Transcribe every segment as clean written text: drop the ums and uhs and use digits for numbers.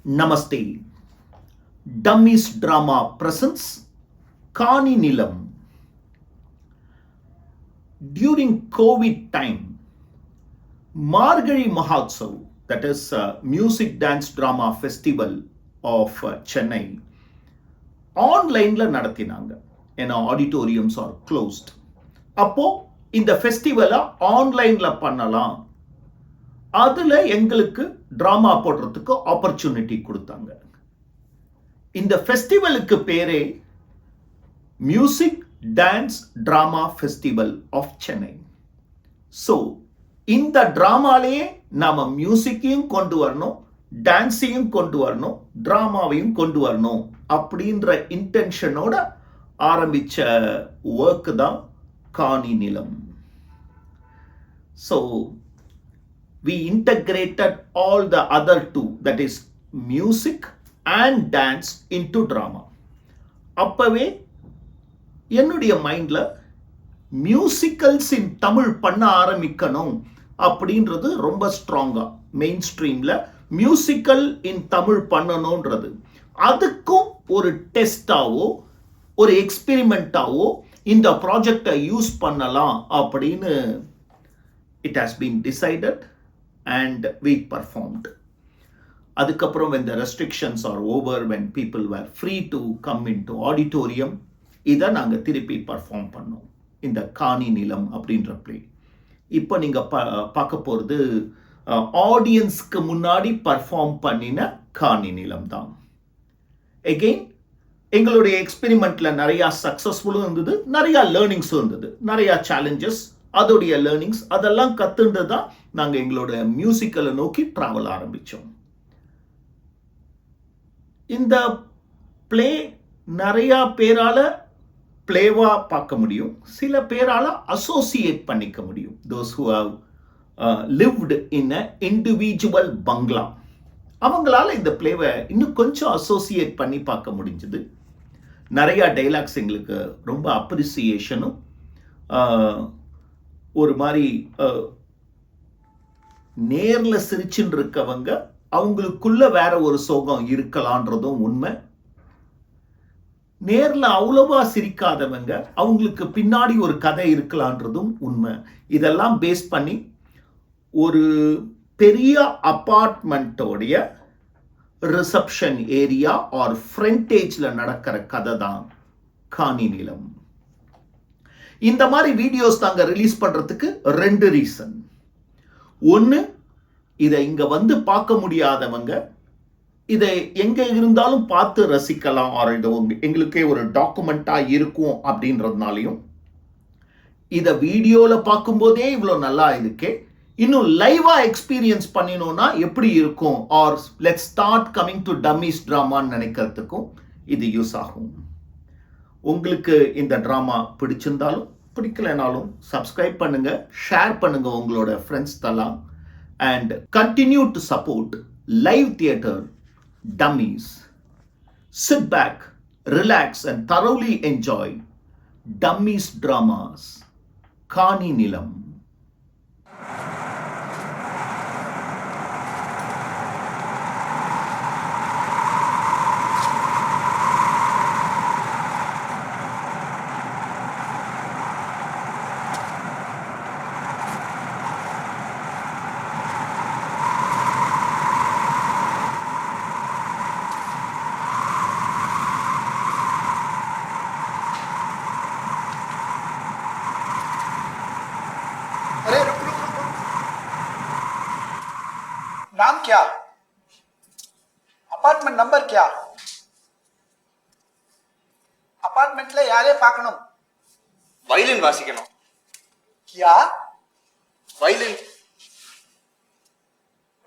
Namaste. Dummies Drama presents Kani Nilam. During COVID time, Margari Mahotsav, that is Music Dance Drama Festival of Chennai, ஆன்லைன்ல நடத்தினாங்க. ஏன்னா auditoriums R closed. அப்போ இந்த ஃபெஸ்டிவலை ஆன்லைன்ல பண்ணலாம், அதுல எங்களுக்கு டிராமா போடுறதுக்கு ஆப்பர்ச்சுனிட்டி கொடுத்தாங்க. இந்த ஃபெஸ்டிவலுக்கு பேரே music dance drama festival of Chennai. So இந்த டிராமாலேயே நாம மியூசிக்கையும் கொண்டு வரணும், டான்ஸையும் கொண்டு வரணும், டிராமாவையும் கொண்டு வரணும் அப்படின்ற இன்டென்ஷனோட ஆரம்பிச்ச ஒர்க் தான் காணி நிலம். So we integrated all the other two, that is music and dance into drama. அப்பவே என்னுடைய மைண்ட்ல மியூசிக்கல்ஸ் இன் தமிழ் பண்ண ஆரம்பிக்கணும் அப்படின்றது ரொம்ப ஸ்ட்ராங்கா மெயின் ஸ்ட்ரீம்ல மியூசிக்கல் இன் தமிழ் பண்ணணும்ன்றது. அதுக்கும் ஒரு டெஸ்டாவோ ஒரு எக்ஸ்பெரிமெண்டாவோ இந்த ப்ராஜெக்டை யூஸ் பண்ணலாம் அப்படின்னு it has been decided and we performed. அதுக்கப்புறம் when the restrictions are over, when people were free to come into auditorium, இதை நாங்கள் திருப்பி பர்ஃபார்ம் பண்ணோம் இந்த காணி நிலம் அப்படின்ற பிளே. இப்போ நீங்கள் பார்க்க போகிறது ஆடியன்ஸ்க்கு முன்னாடி பர்ஃபார்ம் பண்ணின காணி நிலம் தான். எகெயின் எங்களுடைய எக்ஸ்பெரிமெண்ட்ல நிறையா சக்ஸஸ்ஃபுல்லும் இருந்தது, நிறையா லேர்னிங்ஸும் இருந்தது, நிறையா சேலஞ்சஸ், அதோடைய லேர்னிங்ஸ் அதெல்லாம் கத்துண்டு தான் நாங்கள் எங்களோட மியூசிக்கலை நோக்கி ட்ராவல் ஆரம்பித்தோம். இந்த பிளே நிறையா பேரால் பிளேவாக பார்க்க முடியும், சில பேரால் அசோசியேட் பண்ணிக்க முடியும். Those who have lived in a individual bungalow, அவங்களால இந்த பிளேவை இன்னும் கொஞ்சம் அசோசியேட் பண்ணி பார்க்க முடிஞ்சது. நிறையா டைலாக்ஸ் எங்களுக்கு ரொம்ப அப்ரிசியேஷனும் ஒரு மாதிரி நேர்ல சிரிச்சுன்னு இருக்கவங்க அவங்களுக்குள்ள வேற ஒரு சோகம் இருக்கலான்றதும் உண்மை. நேர்ல அவ்வளவா சிரிக்காதவங்க அவங்களுக்கு பின்னாடி ஒரு கதை இருக்கலான்றதும் உண்மை. இதெல்லாம் பேஸ் பண்ணி ஒரு பெரிய அபார்ட்மெண்ட்டோடைய ரிசப்ஷன் ஏரியா ஆர் ஃப்ரண்டேஜ்ல நடக்கிற கதை தான் காணி நிலம். இந்த மாதிரி வீடியோஸ் நாங்கள் ரிலீஸ் பண்ணுறதுக்கு ரெண்டு ரீசன். ஒன்று, இதை இங்கே வந்து பார்க்க முடியாதவங்க இதை எங்கே இருந்தாலும் பார்த்து ரசிக்கலாம், ஆர் இது எங்களுக்கே ஒரு டாக்குமெண்ட்டாக இருக்கும் அப்படின்றதுனாலையும், இதை வீடியோவில் பார்க்கும்போதே இவ்வளோ நல்லா இருக்கே, இன்னும் லைவாக எக்ஸ்பீரியன்ஸ் பண்ணினோன்னா எப்படி இருக்கும், or let's start coming to dummies ட்ராமான்னு நினைக்கிறதுக்கும் இது யூஸ் ஆகும். உங்களுக்கு இந்த ட்ராமா பிடிச்சிருந்தாலும் பிடிக்கலைனாலும் சப்ஸ்கிரைப் பண்ணுங்க, ஷேர் பண்ணுங்க உங்களோட ஃப்ரெண்ட்ஸ் தலாம், and continue to support live theatre Dummies. Sit back, relax and thoroughly enjoy Dummies Dramas Kaani Nilam. नाम क्या, अपार्टमेंट नंबर क्या, अपार्टमेंटல யாரே பார்க்கணும், வயலின் வாசிக்கணும். क्या वयलिन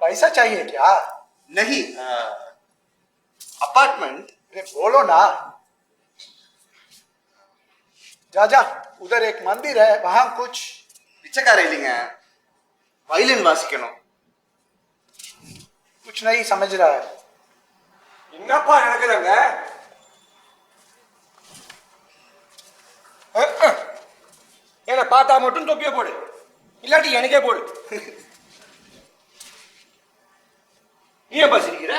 पैसा चाहिए क्या, नहीं अपार्टमेंट. अरे बोलो ना, जा जा उधर एक मंदिर है वहां कुछ. பிச்சைக்கார இல்லைங்க, வயலின் வாசிக்கணும். कुछ नहीं समझ रहा है. என்னப்பா நடக்குதுங்க? என்ன பார்த்தா மட்டும் தொப்பிய போடு, இல்லாட்டி எனக்கே போடு. நீ ஏன் சிரிக்கிற?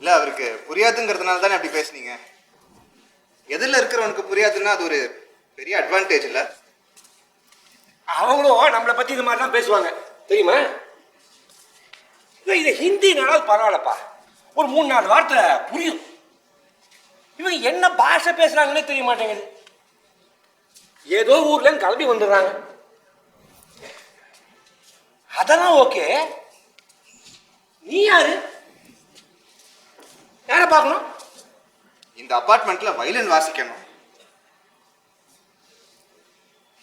இல்ல அவருக்கு புரியாதுங்கிறதுனால தானே அப்படி பேசுனீங்க. எதிரில் இருக்கிறவனுக்கு புரியாதுன்னா அது ஒரு பெரிய அட்வான்டேஜ் இல்லை. அவங்களும் நம்மளை பத்தி இது மாதிரி தான் பேசுவாங்க தெரியுமா? இது ஹிந்தினாலும் பரவாயில்லப்பா, ஒரு 3-4 வார்த்தை புரியும். இவங்க என்ன பாஷை பேசுறாங்கன்னே தெரிய மாட்டேங்குது. ஏதோ ஊர்ல கிளம்பி வந்துடுறாங்க, அதெல்லாம் ஓகே. நீ யாரு? யாரை பார்க்கணும்? இந்த அபார்ட்மெண்ட்ல வயலின் வாசிக்கணும்.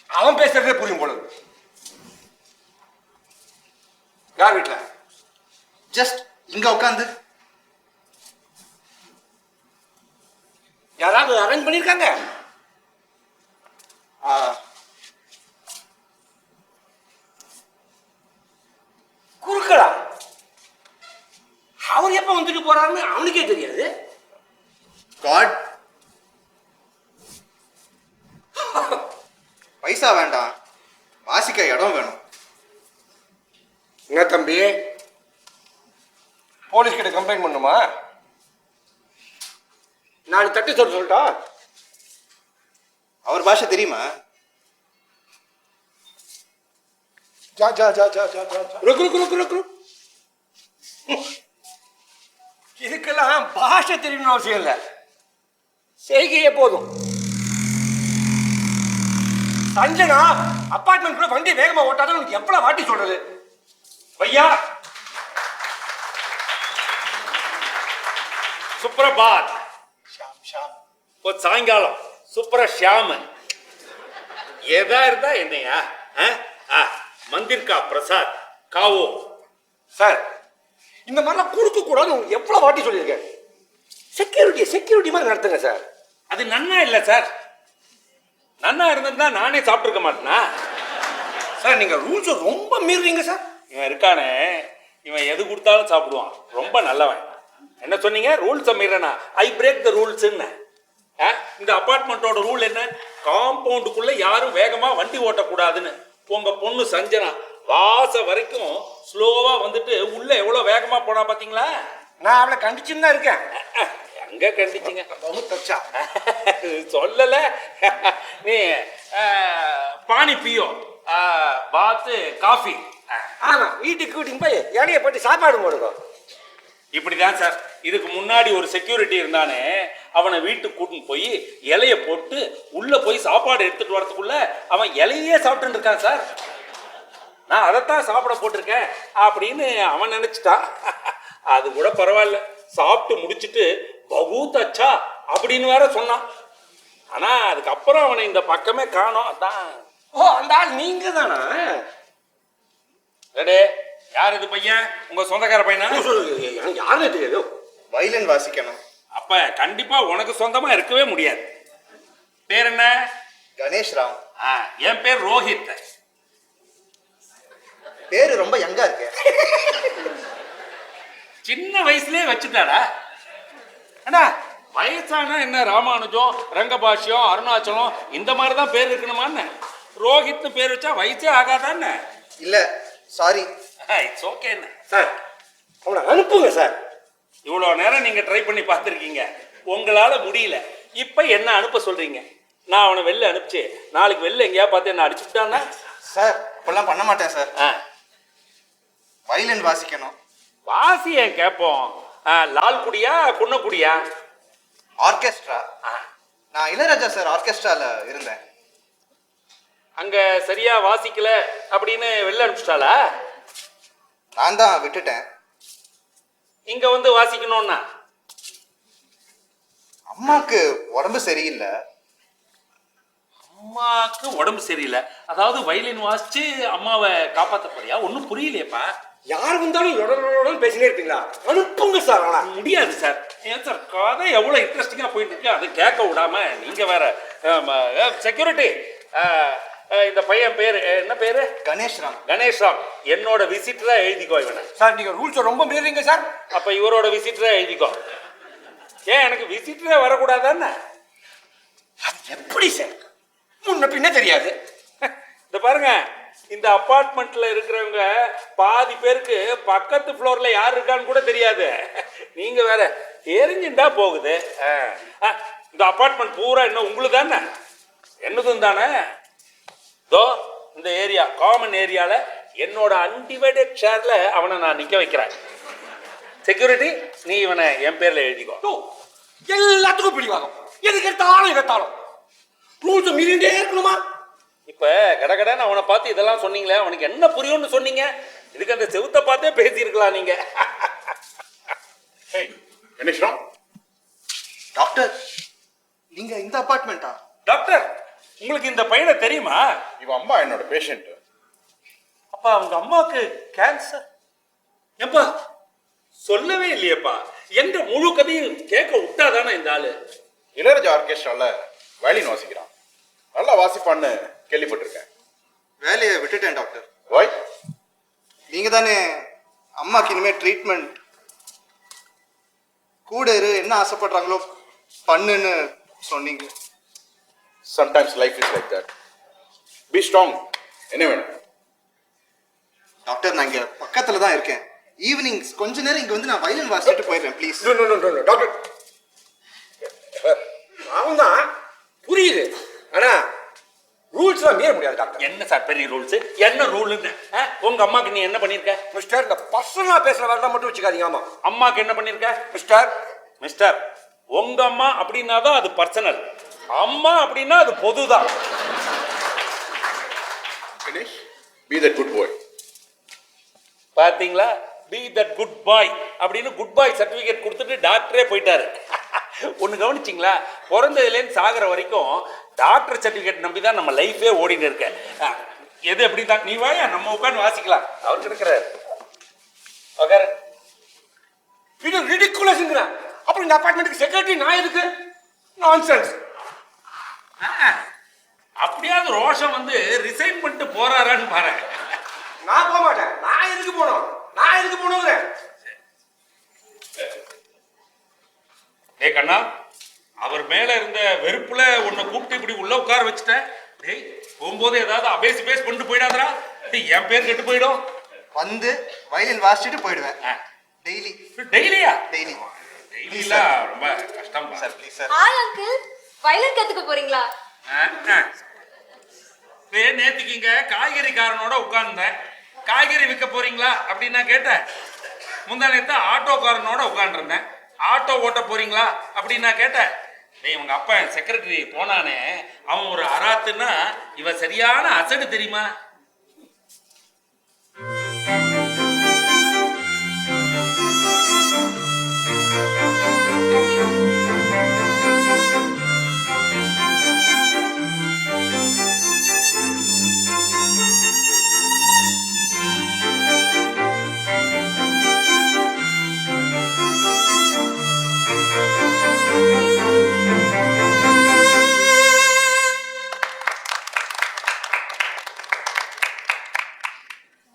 அவன் பேசுறதே புரியும் போல. யார் வீட்டுல? ஜஸ்ட் இங்க உட்காந்து. யாராவது அரேஞ்ச் பண்ணிருக்காங்க? குறுக்களா? அவர் எப்ப வந்துட்டு போறாருன்னு அவனுக்கே தெரியாது. காட், பைசா வேண்டாம், வாசிக்க இடம் வேணும். என்ன தம்பி, போலீஸ் கிட்ட கம்ப்ளைண்ட் பண்ணுமா? 4 தட்டு சொல்லட்டா? அவர் பாஷை தெரியுமா? जा जा जा जा जा जा जा। रुक रुक रुक रुक रुक। இதுக்கெல்லாம் பாஷை தெரியணும்னு அவசியம் இல்லை, செய்கையே போதும். சஞ்சனா அப்பார்ட்மெண்ட்குள்ள வண்டி வேகமா ஓட்டாதான் உனக்கு எவ்வளவு வாட்டி சொல்றது? भैया सुप्रभात. श्याम श्याम இப்போ சாயங்காலம் சுப்ரஷியாம் ஏதா இருந்தா என்னையா? மந்திர் கா பிரசாத் காவோ. சார், இந்த மாதிரிலாம் கொடுக்க கூடாது உங்களுக்கு எவ்வளவு வாட்டி சொல்லியிருக்கேன். செக்யூரிட்டி மாதிரி நடத்துங்க சார். அது நன்னா இல்லை சார். நன்னா இருந்திருந்தா நானே சாப்பிட்டுருக்க மாட்டேனா? சார் நீங்க ரூல்ஸ் ரொம்ப மீறுறீங்க சார். இவன் இருக்கானே, இவன் எது கொடுத்தாலும் சாப்பிடுவான், ரொம்ப நல்லவன். என்ன சொன்னீங்க? ரூல்ஸை மீறனா? ஐ பிரேக் த ரூல்ஸ்ன்னு. இந்த அபார்ட்மெண்ட்டோட ரூல் என்ன? காம்பவுண்டுக்குள்ள யாரும் வேகமா வண்டி ஓட்டக்கூடாதுன்னு. உங்க பொண்ணு சஞ்சனா வாசம் வரைக்கும் ஸ்லோவா வந்துட்டு உள்ள எவ்வளவு வேகமா போனா பாத்தீங்களா? நான் அவளை கண்டிச்சுன்னு தான் இருக்கேன். எங்க கண்டிச்சிங்க? बहुत अच्छा சொல்லல. நீ பானி பியோ, பாத்து காஃபி. ஆமா, வீட்டுக்கு கூட்டின்னு போய் இலையை போட்டு சாப்பாடு போடுங்க. இப்படிதான் சார். இதுக்கு முன்னாடி ஒரு செக்யூரிட்டி இருந்தானே, அவனை வீட்டுக்கு கூட்டின்னு போய் இலைய போட்டு உள்ள போய் சாப்பாடு எடுத்துட்டு வரதுக்குள்ள அவன் இலையே சாப்பிட்டு இருக்கான் சார். நான் அதைத்தான் சாப்பிட போட்டிருக்கேன் அப்படின்னு அவன் நினைச்சிட்டான். அது கூட பரவாயில்ல, சாப்பிட்டு முடிச்சுட்டு பகூத் அச்சா அப்படின்னு வேற சொன்னான். ஆனா அதுக்கப்புறம் அவனை இந்த பக்கமே காணோம். அதான். ஓ, அந்த ஆள் நீங்க தானா? ரெடே, யார் இது பையன்? உங்க சொந்தக்கார பையனா? எனக்கு யாருன்னு தெரியாது. வயலின் வாசிக்கணும். அப்ப கண்டிப்பா உனக்கு சொந்தமா இருக்கவே முடியாது. பேர் என்ன? கணேஷ் ராம். என் பேர் ரோஹித். பேரு ரொம்ப யங்கா இருக்கு. சின்ன வயசுலயே வச்சுட்டாடா. அண்ணா, வயசானா என்ன ராமானுஜம், ரங்கபாஷ்யம், அருணாச்சலம் இந்த மாதிரி தான் பேர் இருக்கணுமான்னு? ரோஹித்னு பேர் வச்சா வயசே ஆகாதான்னு? இல்ல, சாரி. It's okay. சார் அவனை அனுப்புங்க சார். இவ்வளோ நேரம் நீங்க ட்ரை பண்ணி பார்த்துருக்கீங்க, உங்களால முடியல. இப்ப என்ன அனுப்ப சொல்றீங்க? நான் அவனை வெளில அனுப்பிச்சு நாளைக்கு வெளில எங்கேயா பார்த்து என்ன அடிச்சுட்டான்னா? சார் இப்பெல்லாம் பண்ண மாட்டேன் சார். வயலின் வாசிக்கணும். வாசி ஏன் கேட்போம்? லால்குடியா குன்னக்குடியா? ஆர்கெஸ்ட்ரா. நான் இளையராஜா சார் ஆர்கெஸ்ட்ரால இருந்தேன். அங்க சரியா வாசிக்கல அப்படின்னு வெளில அனுப்பிச்சிட்டாளா? நான் தான் விட்டுட்டேன். இங்க வந்து வாசிக்கணும்னா? அம்மாக்கு உடம்பு சரியில்லை. அம்மாக்கு உடம்பு சரியில்லை, அதாவது வயலின் வாசிச்சு அம்மாவை காப்பாற்ற போறியா? ஒன்றும் புரியலையேப்பா. யார் வந்தாலும் பேசினே இருப்பீங்களா? அனுப்புங்க சார். அவனா முடியாது சார். ஏன் சார், கதை எவ்வளோ இன்ட்ரெஸ்டிங்காக போயிட்டு இருக்கு, அதை கேட்க விடாம நீங்க வேற. செக்யூரிட்டி, இந்த பையன் பேர் என்ன பேரு? கணேஷ் ராம். கணேஷ் ராம். என்னோட விசிட்டரா எழுதிக்கோ இவனை. சார் நீங்க ரூல்ஸ் ரொம்ப மீறீங்க சார். அப்ப இவரோட விசிட்டரா எழுதிக்கோ. ஏன் எனக்கு விசிட்டரே வரக்கூடாதான்னு? அது எப்படி சார்? முன்ன பின்ன தெரியாது. இந்த பாருங்க, இந்த அபார்ட்மெண்ட்ல இருக்கிறவங்க பாதி பேருக்கு பக்கத்து ஃப்ளோர்ல யார் இருக்கான்னு கூட தெரியாது. நீங்க வேற எரிஞ்சுட்டா போகுது. இந்த அப்பார்ட்மெண்ட் பூரா இன்னும் உங்களுக்கு தானே, என்னதும் தானே. தோ இந்த ஏரியா காமன் ஏரியால என்னோட அன்டிவைடட் ஷேர்ல அவனை நான் நிக்க வைக்கிறேன். செக்யூரிட்டி, நீ இவனை என் பேர்ல எழுதிக்கோ. எல்லாத்துக்கும் பிடிவாங்க, எதுக்கு எடுத்தாலும் ரூல்ஸ் மீறிண்டே இருக்கணுமா? இப்ப கடகடன்னு அவனை பார்த்து இதெல்லாம் சொன்னீங்களே, அவனுக்கு என்ன புரியும்னு சொன்னீங்க? இதுக்கு அந்த செவுத்த பார்த்தே பேசியிருக்கலாம் நீங்க. கணேஷ்ராம், டாக்டர் நீங்க இந்த அபார்ட்மெண்ட்டா? டாக்டர், உங்களுக்கு இந்த பையனை தெரியுமா? இவன் அம்மா என்னோட பேஷண்ட். அப்பா அவங்க அம்மாவுக்கு கேன்சர். ஏப்பா சொல்லவே இல்லையேப்பா, எங்க முழு கதையும் கேட்க விட்டாதானே இந்த ஆளு. இளையராஜா ஆர்கெஸ்ட்ரால வயலின் வாசிக்கிறான், நல்லா வாசிப்பான்னு கேள்விப்பட்டிருக்கேன். வேலையை விட்டுட்டேன் டாக்டர். வாய், நீங்க தானே அம்மாக்கு இனிமேல் ட்ரீட்மெண்ட் கூட இரு, என்ன ஆசைப்படுறாங்களோ பண்ணுன்னு சொன்னீங்க. Sometimes life is like that. Be strong. என்ன வேணும்? டாக்டர் நான் இங்க பக்கத்துல தான் இருக்கேன். ஈவினிங்ஸ் கொஞ்ச நேரம் இங்க வந்து நான் வயலின் வாசிச்சுட்டு போயிடுறேன் ப்ளீஸ். டாக்டர் அவன் தான் புரியுது, ஆனா ரூல்ஸ் எல்லாம் மீற முடியாது டாக்டர். என்ன சார் பெரிய ரூல்ஸ்? என்ன ரூல்னு உங்க அம்மாக்கு நீ என்ன பண்ணிருக்க? மிஸ்டர், இந்த பர்சனலா பேசுற வேலை மட்டும் வச்சுக்காதீங்க. ஆமா, அம்மாக்கு என்ன பண்ணிருக்க? மிஸ்டர் மிஸ்டர், உங்க அம்மா அப்படின்னா தான் அது பர்சனல், அம்மா அப்படின்னா அது பொதுதான். கணேஷ், பி தட் குட் பாய். பாத்தீங்களா, பி தட் குட் பாய் அப்படின்னு குட் பாய் சர்டிபிகேட் கொடுத்துட்டு டாக்டரே போயிட்டாரு. ஒன்று கவனிச்சிங்களா, பிறந்ததுலேருந்து சாகிற வரைக்கும் டாக்டர் சர்டிஃபிகேட் நம்பி தான் நம்ம லைஃபே ஓடிட்டு இருக்க. எது எப்படி தான், நீ வாயா நம்ம உட்காந்து வாசிக்கலாம். அவர் கிடைக்கிறார். உட்காரு. இது ரிடிகுலஸ்ங்கறேன். அப்புறம் இந்த அபார்ட்மெண்ட்டுக்கு செக்ரட்டரி நான் எதுக்கு? நான்சென்ஸ். அப்படியாவது ரோஷம் வந்து ரிசைன் பண்ணிட்டு போறாரான்னு பாரு. நான் போக மாட்டேன். நான் எதுக்கு போனோங்கிறேன். டேய் கண்ணா, அவர் மேல இருந்த வெறுப்புல உன்னை கூப்பிட்டு இப்படி உள்ள உட்கார வச்சுட்டேன். டேய் போகும்போது ஏதாவது அபேஸ் பேஸ் பண்ணிட்டு போயிடாதரா, என் பேர் கெட்டு போயிடும். வந்து வயலின் வாசிச்சுட்டு போயிடுவேன் டெய்லி. டெய்லியா? டெய்லி டெய்லிலாம் ரொம்ப கஷ்டம் sir. Please sir. Hi uncle, violin கத்துக்க போறீங்களா? நேத்திக்கு இங்க காய்கறிக்காரனோட உட்கார்ந்தேன். காய்கறி விற்க போறீங்களா அப்படின்னு நான் கேட்டேன். முந்தா நேத்து ஆட்டோக்காரனோட உட்காந்துருந்தேன். ஆட்டோ ஓட்ட போறீங்களா அப்படின்னு நான் கேட்டேன். இவங்க அப்பா செக்ரட்டரி போனானே, அவன் ஒரு அராத்துன்னா இவ சரியான அசடு தெரியுமா?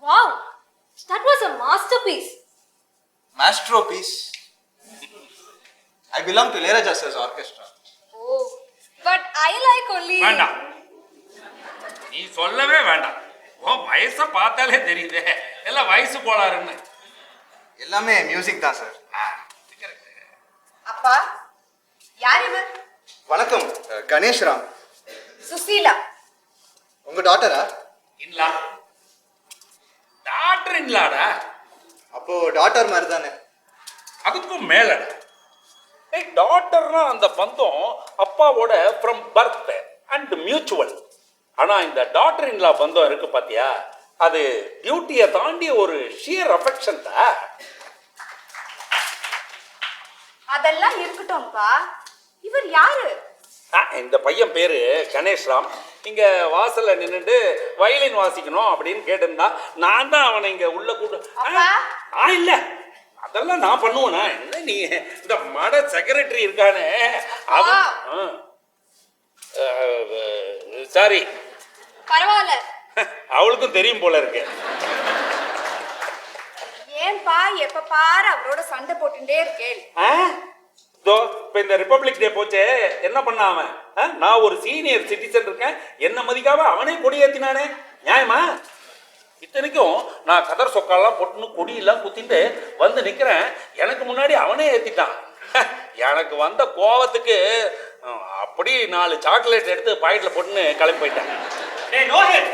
Wow, that was a masterpiece. Masterpiece. I belong to Ilayaraja sir's orchestra. Oh, but I like only. வேண்டாம், நீ சொல்லவே வேண்டாம். உன் வயசை பார்த்தாலே தெரியுது எல்லாம் வயசு கோளாறுன்னு. எல்லாமே மியூசிக் தான் சார். அப்பா, யார் இவர்? வணக்கம், கணேஷ் ராம். சுசீலா. உங்க டாட்டரா? இன்லா. டாக்டர் இன்லாடா? அப்போ டாட்டர் மாதிரி தானே. அதுக்கும் மேல டாக்டர்னா அந்த பந்தம் அப்பாவோட ஃப்ரம் பர்த் அண்ட் மியூச்சுவல். ஆனா இந்த டாக்டர் இன்லா பந்தம் இருக்கு பாத்தியா, அது டியூட்டியை தாண்டி ஒரு ஷியர் அஃபெக்ஷன் தான். அதெல்லாம் இருக்கட்டும்பா, இவர் யாரு? இந்த பையன் பேரு கணேஷ் ராம். இங்க வாசல்ல நின்னுட்டு வயலின் வாசிக்கணும் அப்படின்னு கேட்டிருந்தா, நான் தான் அவனை இங்க உள்ள அப்பா? இல்ல அதெல்லாம் நான் பண்ணுவேனா? என்ன நீ இந்த மட செக்ரட்டரி இருக்கானே அவன். சாரி, பரவாயில்ல. அவளுக்கும் தெரியும் போல இருக்கு. ஏன்பா எப்ப பாரு அவரோட சண்டை போட்டுட்டே இருக்கேன்? இப்ப இந்த ரிப்பப்ளிக் டே போச்சே, என்ன பண்ண அவன்? நான் ஒரு சீனியர் சிட்டிசன் இருக்கேன், என்ன மதிக்காம அவனே கொடியேத்தினானே, நியாயமா? இத்தனைக்கும் நான் கதர் சொக்காலாம் போட்டுன்னு கொடியெல்லாம் குத்திட்டு வந்து நிக்கிறேன், எனக்கு முன்னாடி அவனே ஏத்திட்டான். எனக்கு வந்த கோவத்துக்கு அப்படி 4 சாக்லேட் எடுத்து பாக்கெட்டில் போட்டுன்னு கிளம்பி போயிட்டேன். டேய் ரோஹித்,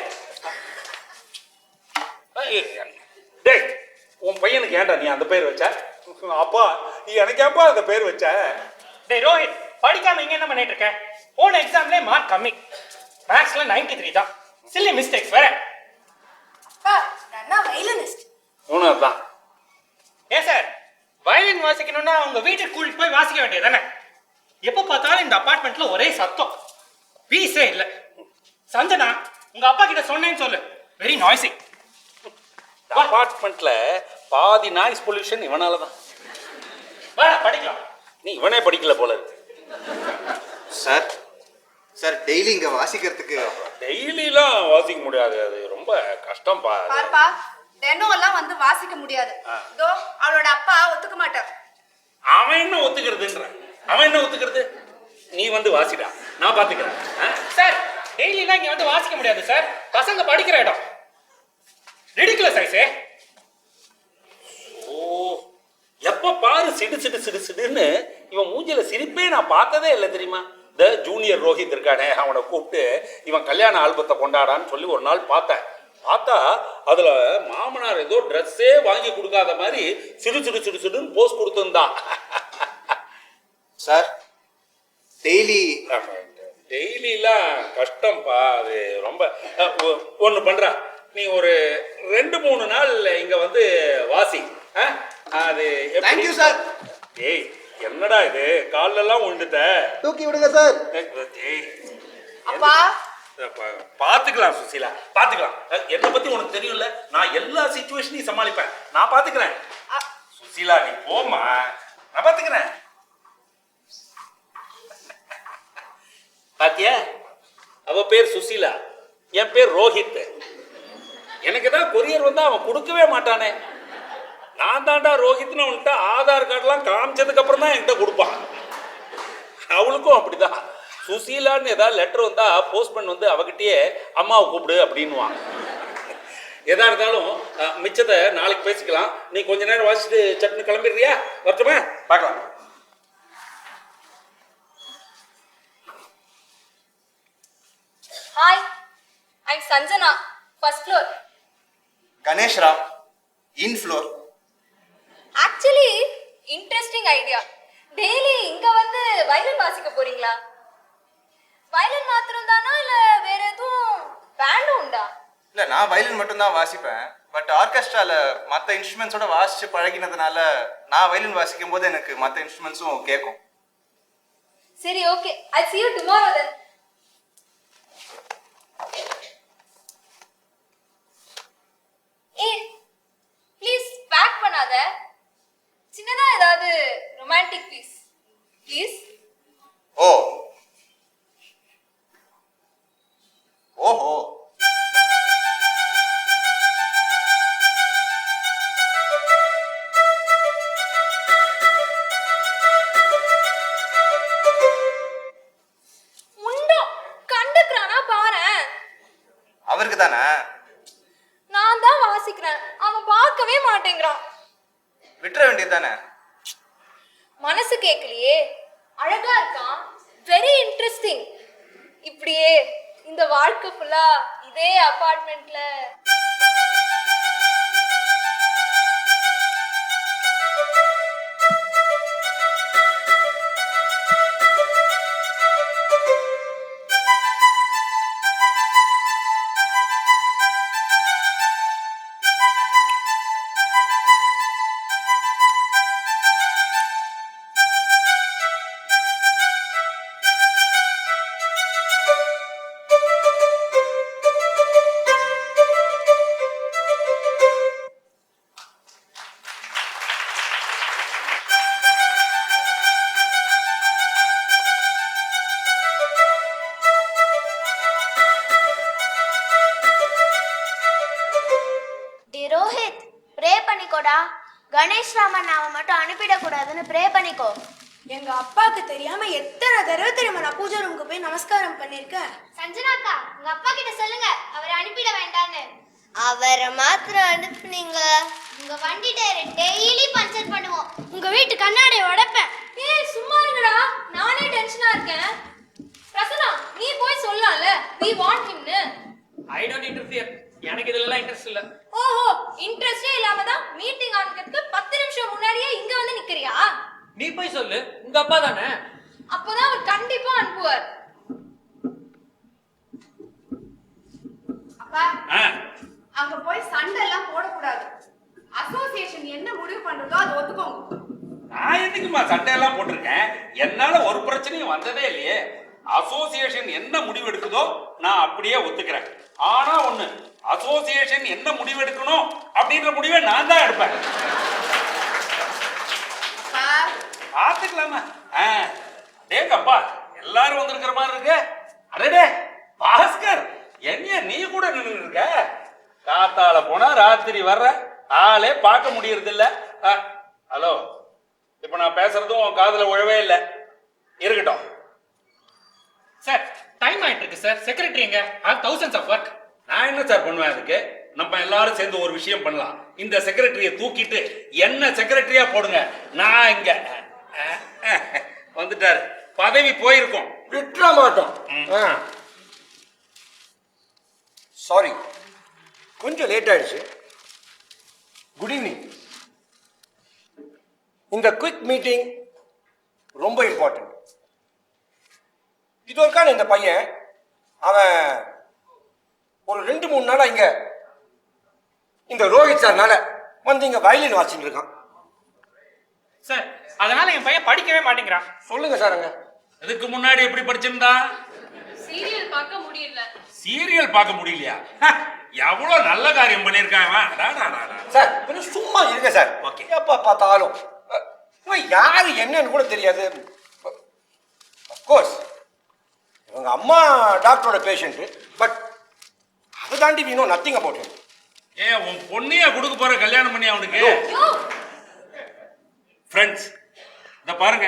டேய் உன் பையனுக்கு ஏன்டா நீ அந்த பேர் வச்ச? அப்பா நீ எனக்கு ஏப்பா அந்த பேர் வச்ச? டேய் ரோஹித், படிக்காம இங்க என்ன பண்ணிட்டு இருக்க? போன எக்ஸாம்ல மார்க் கம்மி, மேக்ஸ்ல 93 தான், சில்லி மிஸ்டேக்ஸ் வேற. அப்பா நான் வயலினிஸ்ட். உனதான் ஏன் சார், வயலின் வாசிக்கணும்னா உங்க வீட்டுக்கு கூட்டிட்டு போய் வாசிக்க வேண்டியதானே? எப்போ பார்த்தாலும் இந்த அபார்ட்மெண்ட்ல ஒரே சத்தம், பீஸே இல்லை. சஞ்சனா, உங்க அப்பா கிட்ட சொன்னேன்னு சொல்லு, வெரி நாய்ஸி. அபார்ட்மெண்ட்ல பாதி நாய்ஸ் பொல்யூஷன் இவனால தான். வா படிக்கலாம். நீ இவனே படிக்கல போல இருக்கு. சார் சார் டெய்லி இங்கே வாசிக்கிறதுக்கு டெய்லிலாம் வாசிக்க முடியாது, அது ரொம்ப கஷ்டம் பா. பாருப்பா, தினம் எல்லாம் வந்து வாசிக்க முடியாது. இதோ அவளோட அப்பா ஒத்துக்க மாட்டார். அவன் என்ன ஒத்துக்கிறதுன்ற? அவன் என்ன ஒத்துக்கிறது? நீ வந்து வாசிடா, நான் பாத்துக்கிறேன். சார் டெய்லிலாம் இங்க வந்து வாசிக்க முடியாது சார், பசங்க படிக்கிற இடம். ரிடிகுலஸ் ஆயிசே. ஓ, எப்ப பாரு சிடு சிடு சிடு சிடுன்னு இவன் மூஞ்சில சிரிப்பே நான் பார்த்ததே இல்லை தெரியுமா? இந்த ஜூனியர் ரோஹித் இருக்கானே, அவனை கூப்பிட்டு இவன் கல்யாண ஆல்பத்தை கொண்டாடான்னு சொல்லி ஒரு நாள் பார்த்தா அதுல மாமனார் ஏதோ ட்ரெஸ்ஸே வாங்கி கொடுக்காத மாதிரி சிடு சிடு சிடு சிடுன்னு போஸ் கொடுத்துருந்தான். சார் டெய்லிலாம் கஷ்டம்ப்பா, அது ரொம்ப. ஒன்று பண்றா, நீ ஒரு 2-3 நாள் இங்க வந்து வாசி. அது தேங்க்யூ சார். ஏய் என்னடா இது, காலெல்லாம் உண்டுட்ட? தூக்கி விடுங்க சார். அப்பா பாத்துக்கலாம் சுசீலா, பாத்துக்கலாம். என்னை பத்தி உனக்கு தெரியும்ல, நான் எல்லா சிச்சுவேஷனையும் சமாளிப்பேன், நான் பாத்துக்கிறேன். சுசீலா நீ போமா, நான் பாத்துக்கிறேன். பாத்தியா, அவ பேர் சுசீலா, என் பேர் ரோஹித். எனக்கு தான் கொரியர் வந்தா அவன் கொடுக்கவே மாட்டானே. நான் தாண்டா ரோஹித்னு அவன்கிட்ட ஆதார் கார்டெலாம் காமிச்சதுக்கு அப்புறம் தான் என்கிட்ட கொடுப்பான். அவளுக்கும் அப்படிதான், சுசீலான்னு ஏதாவது லெட்டர் வந்தா போஸ்ட்மேன் வந்து அவகிட்டயே அம்மாவை கூப்பிடு அப்படின்வான். எதா இருந்தாலும் மிச்சத்தை நாளைக்கு பேசிக்கலாம். நீ கொஞ்ச நேரம் வாசிச்சுட்டு சட்னு கிளம்பிடுறியா? வரட்டுமா? பார்க்கலாம். Hi, I'm Sanjana, first floor. Ganesh Ram, in floor. Actually interesting idea. Daily இங்க வந்து வயலின் வாசிக்க போறீங்களா? வயலின் மாத்திரம் தானா இல்ல வேற எதுவும் பேண்டும் உண்டா? இல்லை, நான் வயலின் மட்டும்தான் வாசிப்பேன். பட் ஆர்கெஸ்ட்ரால மற்ற இன்ஸ்ட்ருமெண்ட்ஸோட வாசிச்சு பழகினதுனால நான் வயலின் வாசிக்கும் போது எனக்கு மற்ற இன்ஸ்ட்ருமெண்ட்ஸும் கேட்கும். சரி, okay, I see you tomorrow then. ஏய் ப்ளீஸ் பேக் பண்ணாத. சின்னதா ஏதாவது ரொமான்டிக் பீஸ் ப்ளீஸ். ஓ ஓஹோ, முண்டோ கண்டுக்கிறானா பாரேன். அவருக்கு தானே? நான் தான் வாசிக்கிறேன், அவன் பார்க்கவே மாட்டேங்கிறான். விட்டுற வேண்டியது தானே? மனசு கேட்கலையே. அழகா இருக்கான், வெரி இன்ட்ரெஸ்டிங். இப்படியே இந்த வாழ்க்கை ஃபுல்லா இதே அபார்ட்மெண்ட்ல. ரோஹித், ப்ரே பண்ணிக்கோடா. கணேஷ் ராமன் அவன் மட்டும் அனுப்பிடக்கூடாதுன்னு ப்ரே பண்ணிக்கோ. எங்க அப்பாவுக்கு தெரியாம எத்தனை தடவை தெரியுமா நான் பூஜை ரூமுக்கு போய் நமஸ்காரம் பண்ணிருக்கேன். சஞ்சனாக்கா, உங்க அப்பா கிட்ட சொல்லுங்க அவரை அனுப்பிட வேண்டான்னு. அவரை மாத்திரம் அனுப்புனீங்க, உங்க வண்டி டயரை டெய்லி பஞ்சர் பண்ணுவோம், உங்க வீட்டு கண்ணாடியை உடைப்பேன். டென்ஷனா இருக்கேன். பிரசன்னா நீ போய் சொல்லலாம்ல we want himனு. I don't interfere. எனக்கு இதுல எல்லாம் இன்ட்ரெஸ்ட் இல்ல. ஓஹோ இன்ட்ரெஸ்டே இல்லாம தான் மீட்டிங் ஆரம்பிக்கிறதுக்கு 10 நிமிஷம் முன்னாடியே இங்க வந்து நிக்கிறியா? நீ போய் சொல்லு. உங்க அப்பா தானே. அப்பதான் அவர் கண்டிப்பா அனுப்புவார். அப்பா ஆ, அங்க போய் சண்டை எல்லாம் போடக்கூடாது. அசோசியேஷன் என்ன முடிவு பண்றதோ அதை ஒத்துக்கோங்க. நான் என்னைக்குமா சட்டையெல்லாம் போட்டிருக்கேன்? என்னால ஒரு பிரச்சனையும் வந்ததே இல்லையே. அசோசியேஷன் என்ன முடிவு எடுக்குதோ நான் அப்படியே ஒத்துக்கிறேன். ஆனா ஒண்ணு, அசோசியேஷன் என்ன முடிவு எடுக்கணும் அப்படின்ற முடிவை நான் தான் எடுப்பேன். அப்பா பாத்துக்கலாமா? டேங்கப்பா, எல்லாரும் வந்திருக்கிற மாதிரி இருக்கு. அடடே பாஸ்கர், என்ன நீ கூட நின்று இருக்க? காத்தால போனா ராத்திரி வர்ற, ஆளே பார்க்க முடியறது இல்ல. ஹலோ, இப்ப நான் பேசுறதும் உன் காதுல உழவே இல்லை. இருக்கட்டும். சார் டைம் ஆயிட்டு இருக்கு சார். செக்ரட்டரி எங்க? I have thousands of work. நான் என்ன சார் பண்ணுவேன் அதுக்கு? நம்ம எல்லாரும் சேர்ந்து ஒரு விஷயம் பண்ணலாம். இந்த செக்ரட்டரியை தூக்கிட்டு என்ன செக்ரட்டரியா போடுங்க. நான் இங்க வந்துட்டாரு. பதவி போயிருக்கோம். விட்டுற மாட்டோம். சாரி, கொஞ்சம் லேட் ஆயிடுச்சு. Good evening. இந்த குவிக் மீட்டிங் ரொம்ப இம்பார்ட்டன்ட். இது இருக்கான இந்த பையன், அவன் ஒரு 2-3 நாளா இங்க இந்த ரோஹித் சார்னால வந்து இங்க வயலின் வாசிச்சுட்டு இருக்கான். சார் அதனால என் பையன் படிக்கவே மாட்டேங்கிறான். சொல்லுங்க சார். அங்க இதுக்கு முன்னாடி எப்படி படிச்சிருந்தா? சீரியல் பார்க்க முடியல. சீரியல் பார்க்க முடியலையா? எவ்வளவு நல்ல காரியம் பண்ணிருக்கான். சார் கொஞ்சம் சும்மா இருங்க சார். ஓகே. எப்ப பார்த்தாலும் இவன் யாரு என்னன்னு கூட தெரியாது. அஃப்கோர்ஸ் இவங்க அம்மா டாக்டரோட பேஷண்ட், பட் அதை தாண்டி we know nothing about him. உன் பொண்ணையா கொடுக்க போற கல்யாணம் பண்ணி அவனுக்கு? ஃப்ரெண்ட்ஸ், இந்த பாருங்க,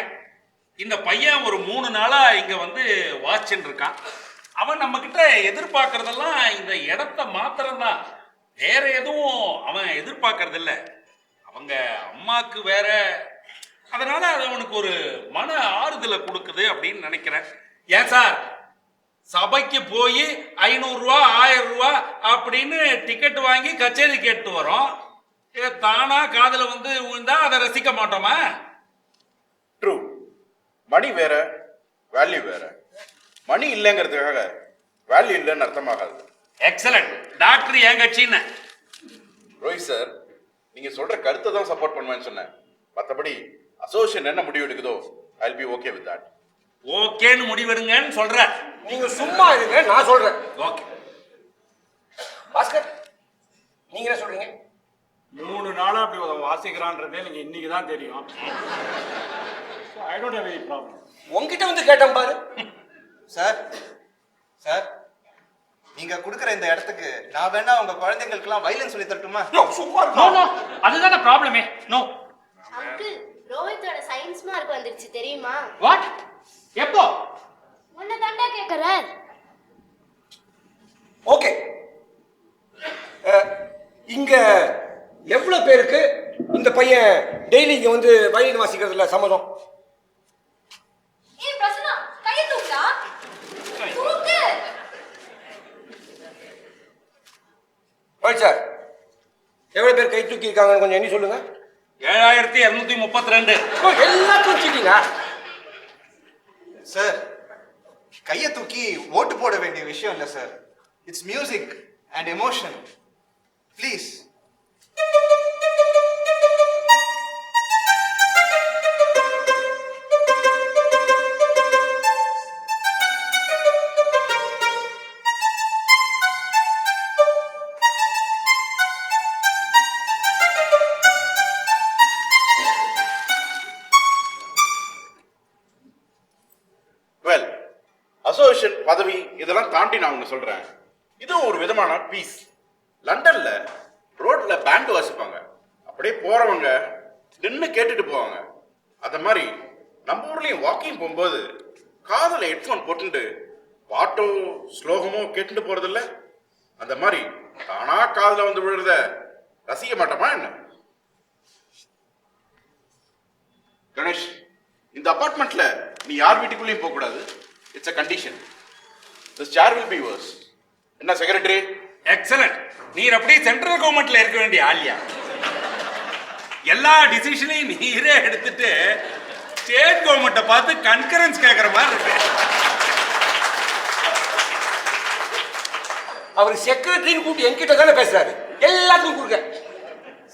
இந்த பையன் ஒரு 3 நாளா இங்க வந்து வாட்சின்னு இருக்கான். அவன் நம்ம கிட்ட எதிர்பார்க்கறதெல்லாம் இந்த இடத்த மாத்திரம் தான். வேற எதுவும் அவன் எதிர்பார்க்கறது இல்ல. அவங்க அம்மாக்கு வேற, அதனால அது அவனுக்கு ஒரு மன ஆறுதலை கொடுக்குது அப்படின்னு நினைக்கிறேன். ஏன் சார், சபைக்கு போய் 500 ரூபா 1000 ரூபா அப்படின்னு டிக்கெட் வாங்கி கச்சேரி கேட்டு வரோம். இதை தானா காதல வந்து விழுந்தா அதை ரசிக்க மாட்டோமா? ட்ரூ. மணி வேற, வேல்யூ வேற. மணி இல்லைங்கிறதுக்காக வேல்யூ இல்லைன்னு அர்த்தமாகாது. எக்ஸலண்ட். டாக்டர் என் கட்சின்னு. ரோஹித் சார், நீங்க சொல்ற கருத்தை தான் சப்போர்ட் பண்ணுவேன்னு சொன்னேன். மற்றபடி அசோசியேஷன் என்ன முடிவு எடுக்குதோ I'll be okay with that. ஓகேன்னு முடிவெடுங்கன்னு சொல்ற. நீங்க சும்மா இருங்க, நான் சொல்றேன். ஓகே. பாஸ்கர், நீங்க என்ன சொல்றீங்க? 3 நாளா அப்படி வாசிக்கிறான்றதே நீங்க இன்னைக்கு தான் தெரியும். I don't have any problem. உங்ககிட்ட வந்து கேட்டேன் பாரு. சார் சார், நீங்க கொடுக்குற இந்த இடத்துக்கு நான் வேணா உங்க குழந்தைங்களுக்குலாம் வயலின் சொல்லி தரட்டுமா? சும்மா நோ நோ, அதுதானே ப்ராப்ளமே. நோ. அங்கிள், ரோஹித்தோட சயின்ஸ் மார்க் வந்துருச்சு தெரியுமா? வாட்? எப்போ? உன்னை தாண்டா கேக்குறேன். ஓகே. இங்க எவ்வளவு பேருக்கு இந்த பையன் டெய்லி இங்க வந்து வயலின் வாசிக்கிறதுல சம்மதம்? ஏய் பிரசன்னா, கையை தூக்குடா. தூக்கு. ரைட் சார், எவ்வளவு பேர் கை தூக்கி இருக்காங்கன்னு கொஞ்சம் எண்ணி சொல்லுங்க. 7232. எல்லாம் தூக்கிட்டீங்க சார், கையை தூக்கி ஓட்டு போட வேண்டிய விஷயம் இல்லை sir. It's music and emotion. Please. Well, association பதவி இதெல்லாம் தாண்டி நான் ஒன்று சொல்றேன். இதுவும் ஒரு விதமான பீஸ். லண்டன்ல ரோட்ல பேண்ட் வாசிப்பாங்க, அப்படியே போறவங்க நின்று கேட்டுட்டு போவாங்க. அத மாதிரி நம்ம ஊர்லயும் வாக்கிங் போகும்போது காதல ஹெட்ஃபோன் போட்டுட்டு பாட்டோ ஸ்லோகமோ கேட்டுட்டு போறதில்ல? அந்த மாதிரி தானா காதல வந்து விழுறத ரசிக்க மாட்டோமா என்ன? கணேஷ், இந்த அபார்ட்மெண்ட்ல நீ யார் வீட்டுக்குள்ளேயும் போக கூடாது. It's a condition. This chair will be yours. என்ன செக்ரட்டரி? எக்ஸலண்ட். நீர் அப்படியே சென்ட்ரல் கவர்மெண்ட்ல இருக்க வேண்டிய ஆளியா? எல்லா டிசிஷனையும் நீரே எடுத்துட்டு ஸ்டேட் கவர்மெண்ட்டை பார்த்து கன்கரன்ஸ் கேட்குற மாதிரி இருக்கு. அவர் செக்ரட்டரின்னு கூப்பிட்டு என்கிட்ட தானே பேசுறாரு. எல்லாத்துக்கும் கொடுங்க.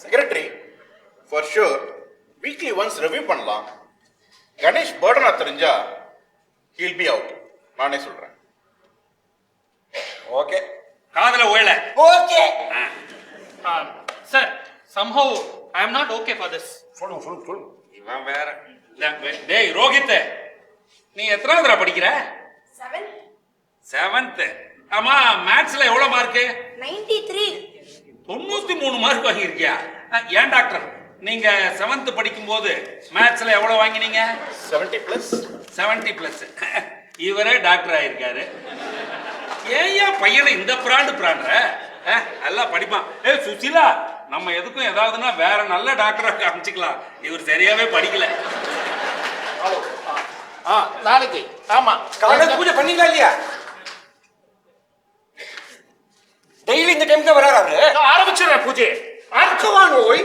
Secretary, for sure weekly once review பண்ணலாம். கணேஷ் பர்டனா தெரிஞ்சா ஹீல் பி அவுட். நானே சொல்றேன். ஓகே. காதல ஓயல. Okay. Sir, somehow I am not okay for this. சொல்லுங்க. இவன் வேற. டேய் ரோஹித், நீ எத்தனாவதுடா படிக்கிற? 7th. ஆமா, மேத்ஸ்ல எவ்வளவு மார்க்? 93. 93 மார்க் வாங்கியிருக்கியா? ஏன் டாக்டர், நீங்க 7th படிக்கும்போது மேத்ஸ்ல எவ்வளவு வாங்கினீங்க? 70+. இவரே டாக்டர் ஆயிருக்காரு. ஏன் பையனை இந்த பிராண்டுற? நல்லா படிப்பான். சுசிலா, நம்ம எதுக்கும் ஏதாவதுன்னா வேற நல்ல டாக்டரா காமிச்சுக்கலாம். இவர் சரியாவே படிக்கல. நாளைக்கு ஆமா காலையில பூஜை பண்ணீங்களா இல்லையா? டெய்லி இந்த டைம் தான் வராரு அவரு. ஆரம்பிச்சிடுறேன் பூஜை. அர்க்கமா நோய்.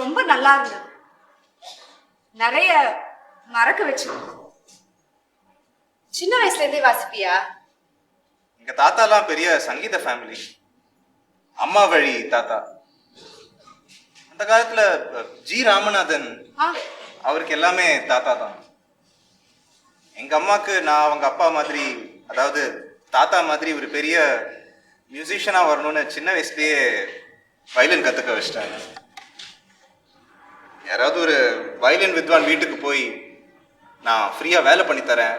ரொம்ப நல்லா இருந்தது. நிறைய மறக்க வச்சு. சின்ன வயசுல இருந்தே வாசிப்பியா? எங்க தாத்தாலாம் பெரிய சங்கீத ஃபேமிலி. அம்மா வழி தாத்தா. அந்த காலத்துல ஜி ராமநாதன், அவருக்கு எல்லாமே தாத்தா தான். எங்க அம்மாக்கு நான் அவங்க அப்பா மாதிரி, அதாவது தாத்தா மாதிரி ஒரு பெரிய மியூசிஷியனா வரணும்னு சின்ன வயசுலயே வயலின் கத்துக்க வச்சிட்டாங்க. யாராவது ஒரு வயலின் வித்வான் வீட்டுக்கு போய் நான் ஃப்ரீயா வேலை பண்ணி தரேன்,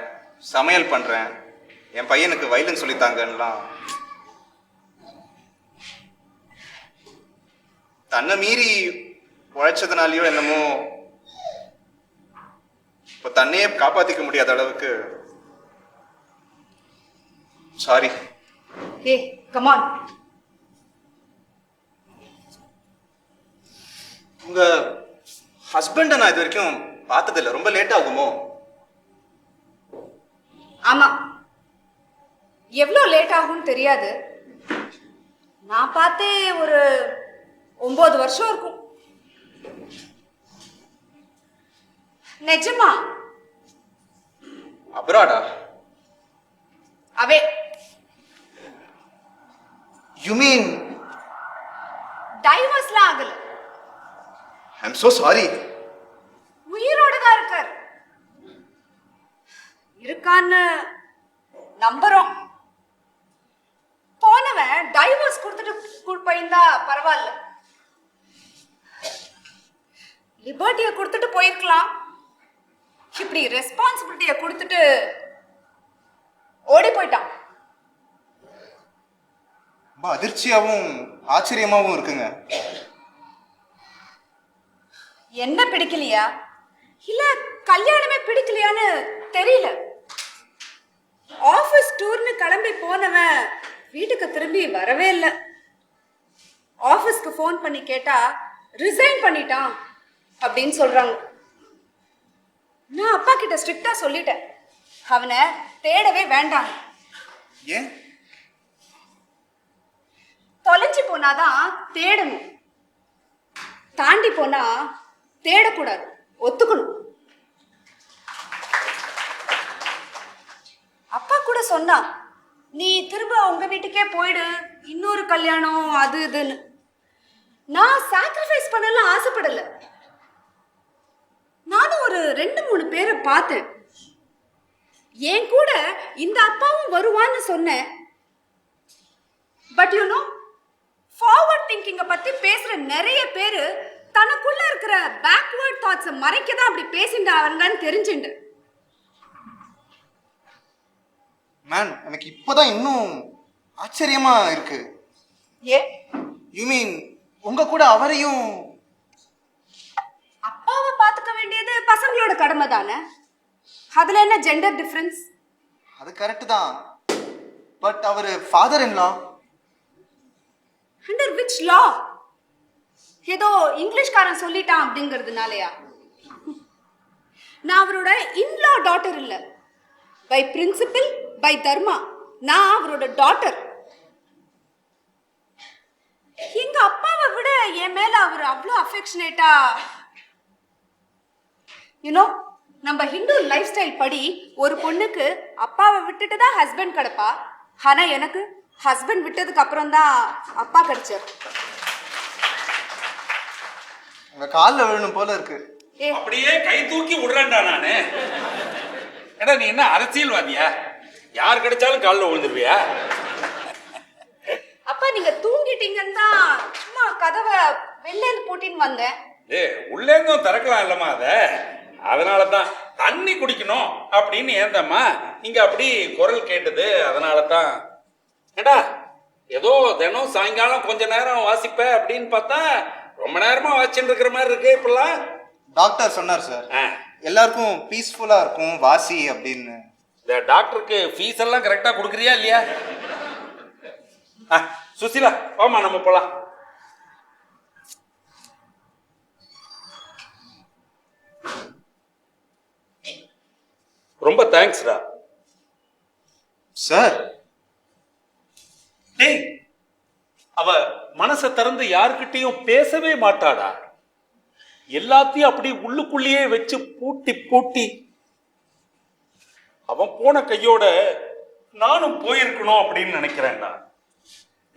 சமையல் பண்றேன், என் பையனுக்கு வயலின் சொல்லித்தாங்கலாம் தன்னை மீறி உழைச்சதுனாலயோ என்னமோ இப்போ தன்னையே காப்பாத்திக்க முடியாத அளவுக்கு. சாரி. A come on. உங்க ஹஸ்பண்ட நான் இது வரைக்கும் பார்த்ததில்லை. ரொம்ப லேட் ஆகுமோ? ஆமா, எவ்வளோ லேட் ஆகும்னு தெரியாது. நான் பார்த்தே ஒரு 9 வருஷம் இருக்கும். நிஜமா? அப்ராடா? அவே. யூ மீன் டைவர்ஸ்லாம் ஆகல. I'm so sorry. உயிரோட தான் இருக்கார். இருக்கான்னு நம்புறோம். போனவன் டைவர்ஸ் கொடுத்துட்டு போயிருந்தா பரவாயில்ல, லிபர்ட்டியை கொடுத்துட்டு போயிருக்கலாம். இப்படி ரெஸ்பான்சிபிலிட்டியை கொடுத்துட்டு ஓடி போயிட்டான். ரொம்ப அதிர்ச்சியாவும் ஆச்சரியமாவும் இருக்குங்க. என்ன பிடிக்கலையா இல்ல கல்யாணமே பிடிக்கலையான்னு தெரியல. ஆபீஸ் டூர்னு கிளம்பி போனவன் வீட்டுக்கு திரும்பி வரவே இல்லை. ஆபீஸ்க்கு ஃபோன் பண்ணி கேட்டா ரிசைன் பண்ணிட்டான் அப்படின்னு சொல்றாங்க. நான் அப்பா கிட்ட ஸ்ட்ரிக்டா சொல்லிட்டேன், அவனை தேடவே வேண்டாம். ஏன்? தொலைஞ்சு போனாதான் தேடணும், தாண்டி போனா தேடக்கூடாது, ஒத்துக்கணும். சொன்னா, நீ திரும்ப உங்க வீட்டுக்கே போயிடு, இன்னொரு கல்யாணம் அது இதுன்னு. நான் சாக்ரிஃபைஸ் பண்ணலாம் ஆசைப்படல. நானும் ஒரு 2-3 பேரை பார்த்தேன். என் கூட இந்த அப்பாவும் வருவான்னு சொன்னேன். பட் யூ நோ, ஃபார்வர்ட் திங்கிங்கை பத்தி பேசுற நிறைய பேரு தனக்குள்ள இருக்கிற பேக்வர்ட் தாட்ஸை மறைக்க தான் அப்படி பேசிட்டாங்கன்னு தெரிஞ்சுண்டு. மேம், எனக்கு இப்போதான் இன்னும் ஆச்சரியமா இருக்கு. ஏ யூ மீன் உங்க கூட அவரையும்? அப்பாவை பார்த்துக்க வேண்டியது பசங்களோட கடமை தானே. அதுல என்ன ஜெண்டர் டிஃபரன்ஸ்? அது கரெக்ட் தான். பட் அவர் father in law. Under which law? ஏதோ இங்கிலீஷ்காரன் சொல்லிட்டான் அப்படிங்கிறதுனாலயா? நான் அவரோட இன்லா டாட்டர் இல்ல, பை பிரின்சிபல், பை தர்மா நான் அவரோட டாட்டர். எங்க அப்பாவை விட என் மேல அவர் அவ்வளோ அஃபெக்ஷனேட்டா. யூனோ, நம்ம ஹிந்து லைஃப் ஸ்டைல் படி ஒரு பொண்ணுக்கு அப்பாவை விட்டுட்டு தான் ஹஸ்பண்ட் கிடைப்பா. ஆனா எனக்கு ஹஸ்பண்ட் விட்டதுக்கு அப்புறம் தான் அப்பா கிடைச்சார். உங்க காலில் விழணும் போல இருக்கு. அப்படியே கை தூக்கி விடுறேன்டா நானு. ஏடா நீ என்ன அரசியல்வாதியா? யார் கிடைச்சாலும் காலில் விழுந்துருவியா? அப்பா நீங்க தூங்கிட்டீங்கன்னு தான் சும்மா கதவை வெளிலேருந்து போட்டின்னு வந்தேன். உள்ளேருந்தும் திறக்கலாம் இல்லம்மா அத. அதனால தான் தண்ணி குடிக்கணும் அப்படின்னு ஏந்தம்மா இங்க அப்படி குரல் கேட்டது. அதனால தான். ஏடா ஏதோ தினம் சாயங்காலம் கொஞ்ச நேரம் வாசிப்ப அப்படின்னு பார்த்தா ரொம்ப நேரமா வாசிச்சுட்டு இருக்கிற மாதிரி இருக்கு. இப்பெல்லாம் டாக்டர் சொன்னார் சார், எல்லாருக்கும் பீஸ்ஃபுல்லா இருக்கும் வாசி அப்படின்னு. இந்த டாக்டருக்கு ஃபீஸ் எல்லாம் கரெக்டா கொடுக்குறியா இல்லையா? சுசிலா வாமா நம்ம போலாம். ரொம்ப தேங்க்ஸ்டா சார். டேய், அவ மனசை திறந்து யாருக்கிட்டையும் பேசவே மாட்டாடா. எல்லாத்தையும் அப்படி உள்ளுக்குள்ளேயே வச்சு பூட்டி பூட்டி. அவன் போன கையோட நானும் போயிருக்கணும் அப்படின்னு நினைக்கிறேன்டா.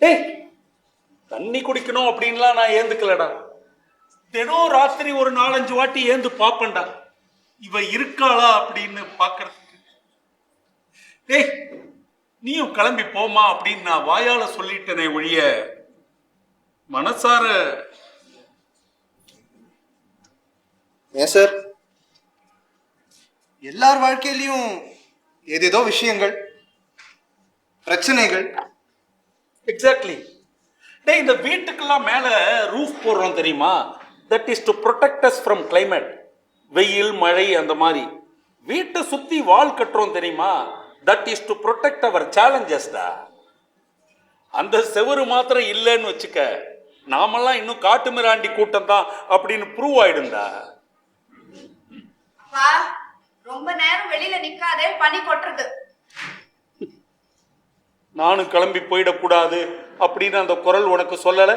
டேய், தண்ணி குடிக்கணும் அப்படின்லாம் நான் ஏந்துக்கலடா. தினம் ராத்திரி ஒரு 4-5 வாட்டி ஏந்து பாப்பேன்டா இவ இருக்காளா அப்படின்னு பாக்குறதுக்கு. டேய், நீயும் கிளம்பி போமா அப்படின்னு நான் வாயால சொல்லிட்டேனே ஒழிய மனசார. ஏன் சார், எல்லார் வாழ்க்கையிலையும் ஏதேதோ விஷயங்கள், பிரச்சனைகள். எக்ஸாக்ட்லி. டேய், இந்த வீட்டுக்கெல்லாம் மேல ரூஃப் போடுறோம் தெரியுமா? That is to protect us from climate. வெயில் மழை அந்த மாதிரி. வீட்டை சுத்தி வால் கட்டுறோம் தெரியுமா? That is to protect our சேலஞ்சஸ்டா. அந்த செவரு மாத்திரம் இல்லைன்னு வச்சுக்க, நாமெல்லாம் இன்னும் காட்டு மிராண்டி கூட்டம் தான் அப்படின்னு ப்ரூவ் ஆயிடும்டா. ரொம்ப நேரம் வெளியில நிக்காதே, பனி கொட்டுறது. நானும் கிளம்பி போயிடக்கூடாது அப்படின்னு அந்த குரல் உனக்கு சொல்லல?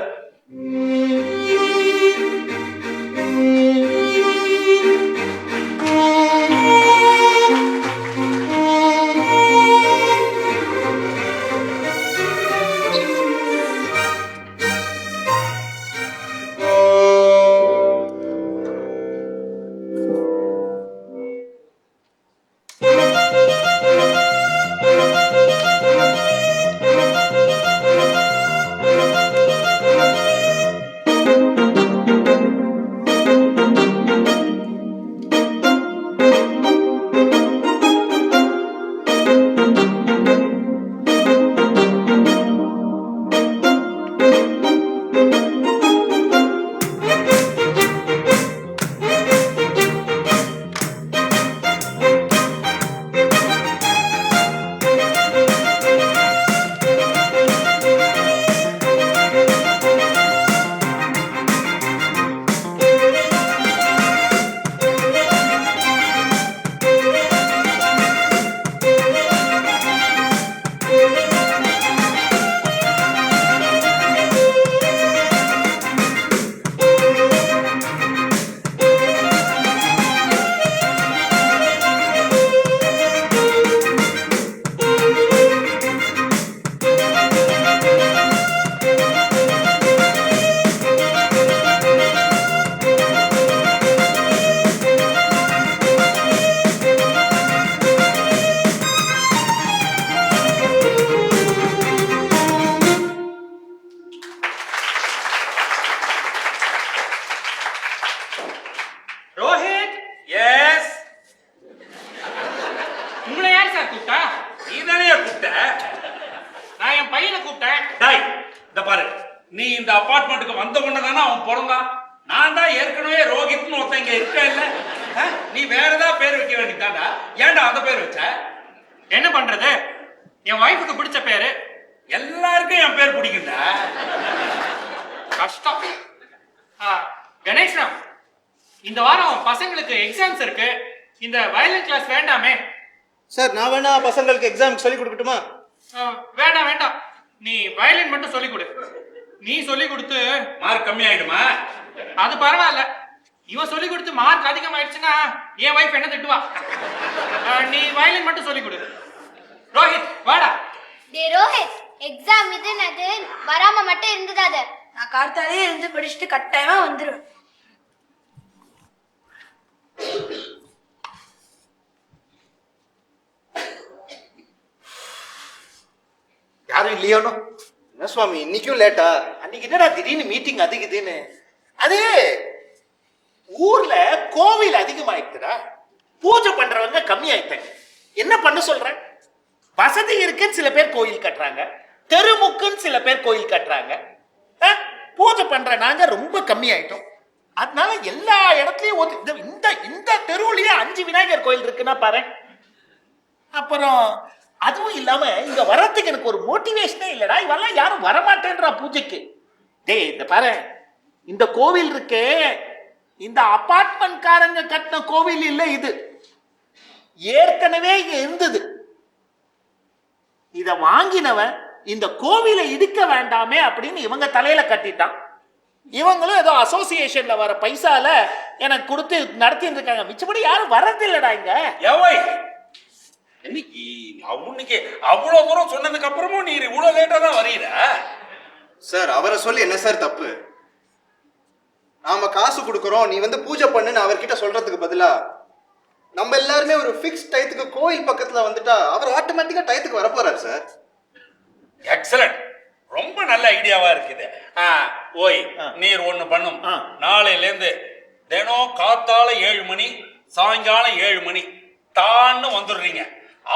சார் கூப்பிட்டா? நீ தானே கூப்பிட்ட. நான் என் பையனை கூப்பிட்டேன். டாய் இந்த பாரு, நீ இந்த அபார்ட்மெண்ட்டுக்கு வந்த உடனே தானே அவன் பிறந்தான். நான் தான் ஏற்கனவே ரோஹித்னு ஒருத்தன் இங்க இருக்க இல்ல. நீ வேற ஏதாவது பேர் வைக்க வேண்டியதாடா. ஏன்டா அந்த பேர் வச்ச? என்ன பண்றது, என் ஒய்ஃபுக்கு பிடிச்ச பேரு. எல்லாருக்கும் என் பேர் பிடிக்கும்டா. கஷ்டம். கணேஷ்ராம், இந்த வாரம் பசங்களுக்கு எக்ஸாம்ஸ் இருக்கு. இந்த வயலின் கிளாஸ் வேண்டாமே? சார் நான் வேணா பசங்களுக்கு எக்ஸாமுக்கு சொல்லி கொடுக்கட்டுமா? வேண்டாம் வேண்டாம், நீ வயலின் மட்டும் சொல்லி கொடு. நீ சொல்லி கொடுத்து மார்க் கம்மி ஆயிடுமா? அது பரவாயில்ல. இவன் சொல்லி கொடுத்து மார்க் அதிகமாயிடுச்சுன்னா என் வைஃப் என்ன திட்டுவா. நீ வயலின் மட்டும் சொல்லி கொடு. ரோஹித் வாடா. டே ரோஹித், எக்ஸாம் இதுனது வராம மட்டும் இருந்ததாத. நான் கார்த்தாலே இருந்து படிச்சுட்டு கட்டாயமா வந்துருவேன். யாரும் இல்லையோனோ? என்ன சுவாமி இன்னைக்கும் லேட்டா? அன்னைக்கு என்னடா திடீர்னு மீட்டிங் அதுக்குதுன்னு? அது ஊர்ல கோவில் அதிகமாயிட்டுடா, பூஜை பண்றவங்க கம்மி ஆயிட்டாங்க. என்ன பண்ண சொல்றேன்? வசதி இருக்குன்னு சில பேர் கோயில் கட்டுறாங்க, தெருமுக்குன்னு சில பேர் கோயில் கட்டுறாங்க. பூஜை பண்ற நாங்க ரொம்ப கம்மி ஆயிட்டோம். அதனால எல்லா இடத்துலயும் இந்த இந்த தெருவுலயே 5 விநாயகர் கோயில் இருக்குன்னா பாரு. அப்புறம் அதுவும் இல்லாம இங்க வர்றதுக்கு எனக்கு ஒரு மோட்டிவேஷனே இல்லடா. இவெல்லாம் யாரும் வரமாட்டேன்றா பூஜைக்கு. டேய் இந்த பாரு, இந்த கோவில் இருக்கே, இந்த அபார்ட்மெண்ட் காரங்க கட்டின கோவில் இல்ல இது. ஏற்கனவே இங்க இருந்தது. இத வாங்கினவன் இந்த கோவிலை இடிக்க வேண்டாமே அப்படின்னு இவங்க தலையில கட்டிட்டான். இவங்களும் ஏதோ அசோசியேஷன்ல வர பைசால எனக்கு கொடுத்து நடத்திட்டு இருக்காங்க. மிச்சப்படி யாரும் வர்றது இல்லடா இங்க. எவை இன்னைக்கு அவனுக்கு அவ்வளவு தூரம் சொன்னதுக்கு அப்புறமும் நீ இவ்வளவு லேட்டா தான் வரீர? சார் அவரை சொல்லி என்ன சார் தப்பு? நாம காசு கொடுக்கறோம், நீ வந்து பூஜை பண்ணுன்னு அவர்கிட்ட சொல்றதுக்கு பதிலா நம்ம எல்லாருமே ஒரு ஃபிக்ஸ் டயத்துக்கு கோயில் பக்கத்துல வந்துட்டா அவர் ஆட்டோமேட்டிக்கா டயத்துக்கு வர போறாரு சார். எக்ஸலண்ட், ரொம்ப நல்ல ஐடியாவா இருக்குது. ஓய் நீர் ஒண்ணு பண்ணும். நாளையில இருந்து தினம் காத்தால 7 மணி சாயங்காலம் 7 மணி தான்னு வந்துடுறீங்க.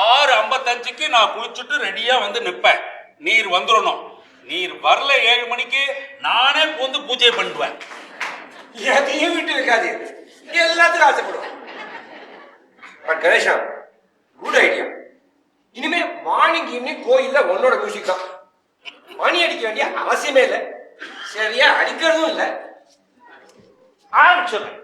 6:55க்கு நான் குளிச்சுட்டு ரெடியா வந்து நிப்பேன். நீர் வந்துடணும். நீர் வரல 7 மணிக்கு நானே வந்து பூஜை பண்ணுவேன். எதையும் விட்டு வைக்காது, எல்லாத்துக்கும் ஆசைப்படுவோம். But Ganesha, good idea. இனிமே மார்னிங் ஈவினிங் கோயில்ல உன்னோட மியூசிக் தான். மணி அடிக்க வேண்டிய அவசியமே இல்லை, சரியா அடிக்கிறதும் இல்லை. ஆரம்பிச்சிடுறேன்.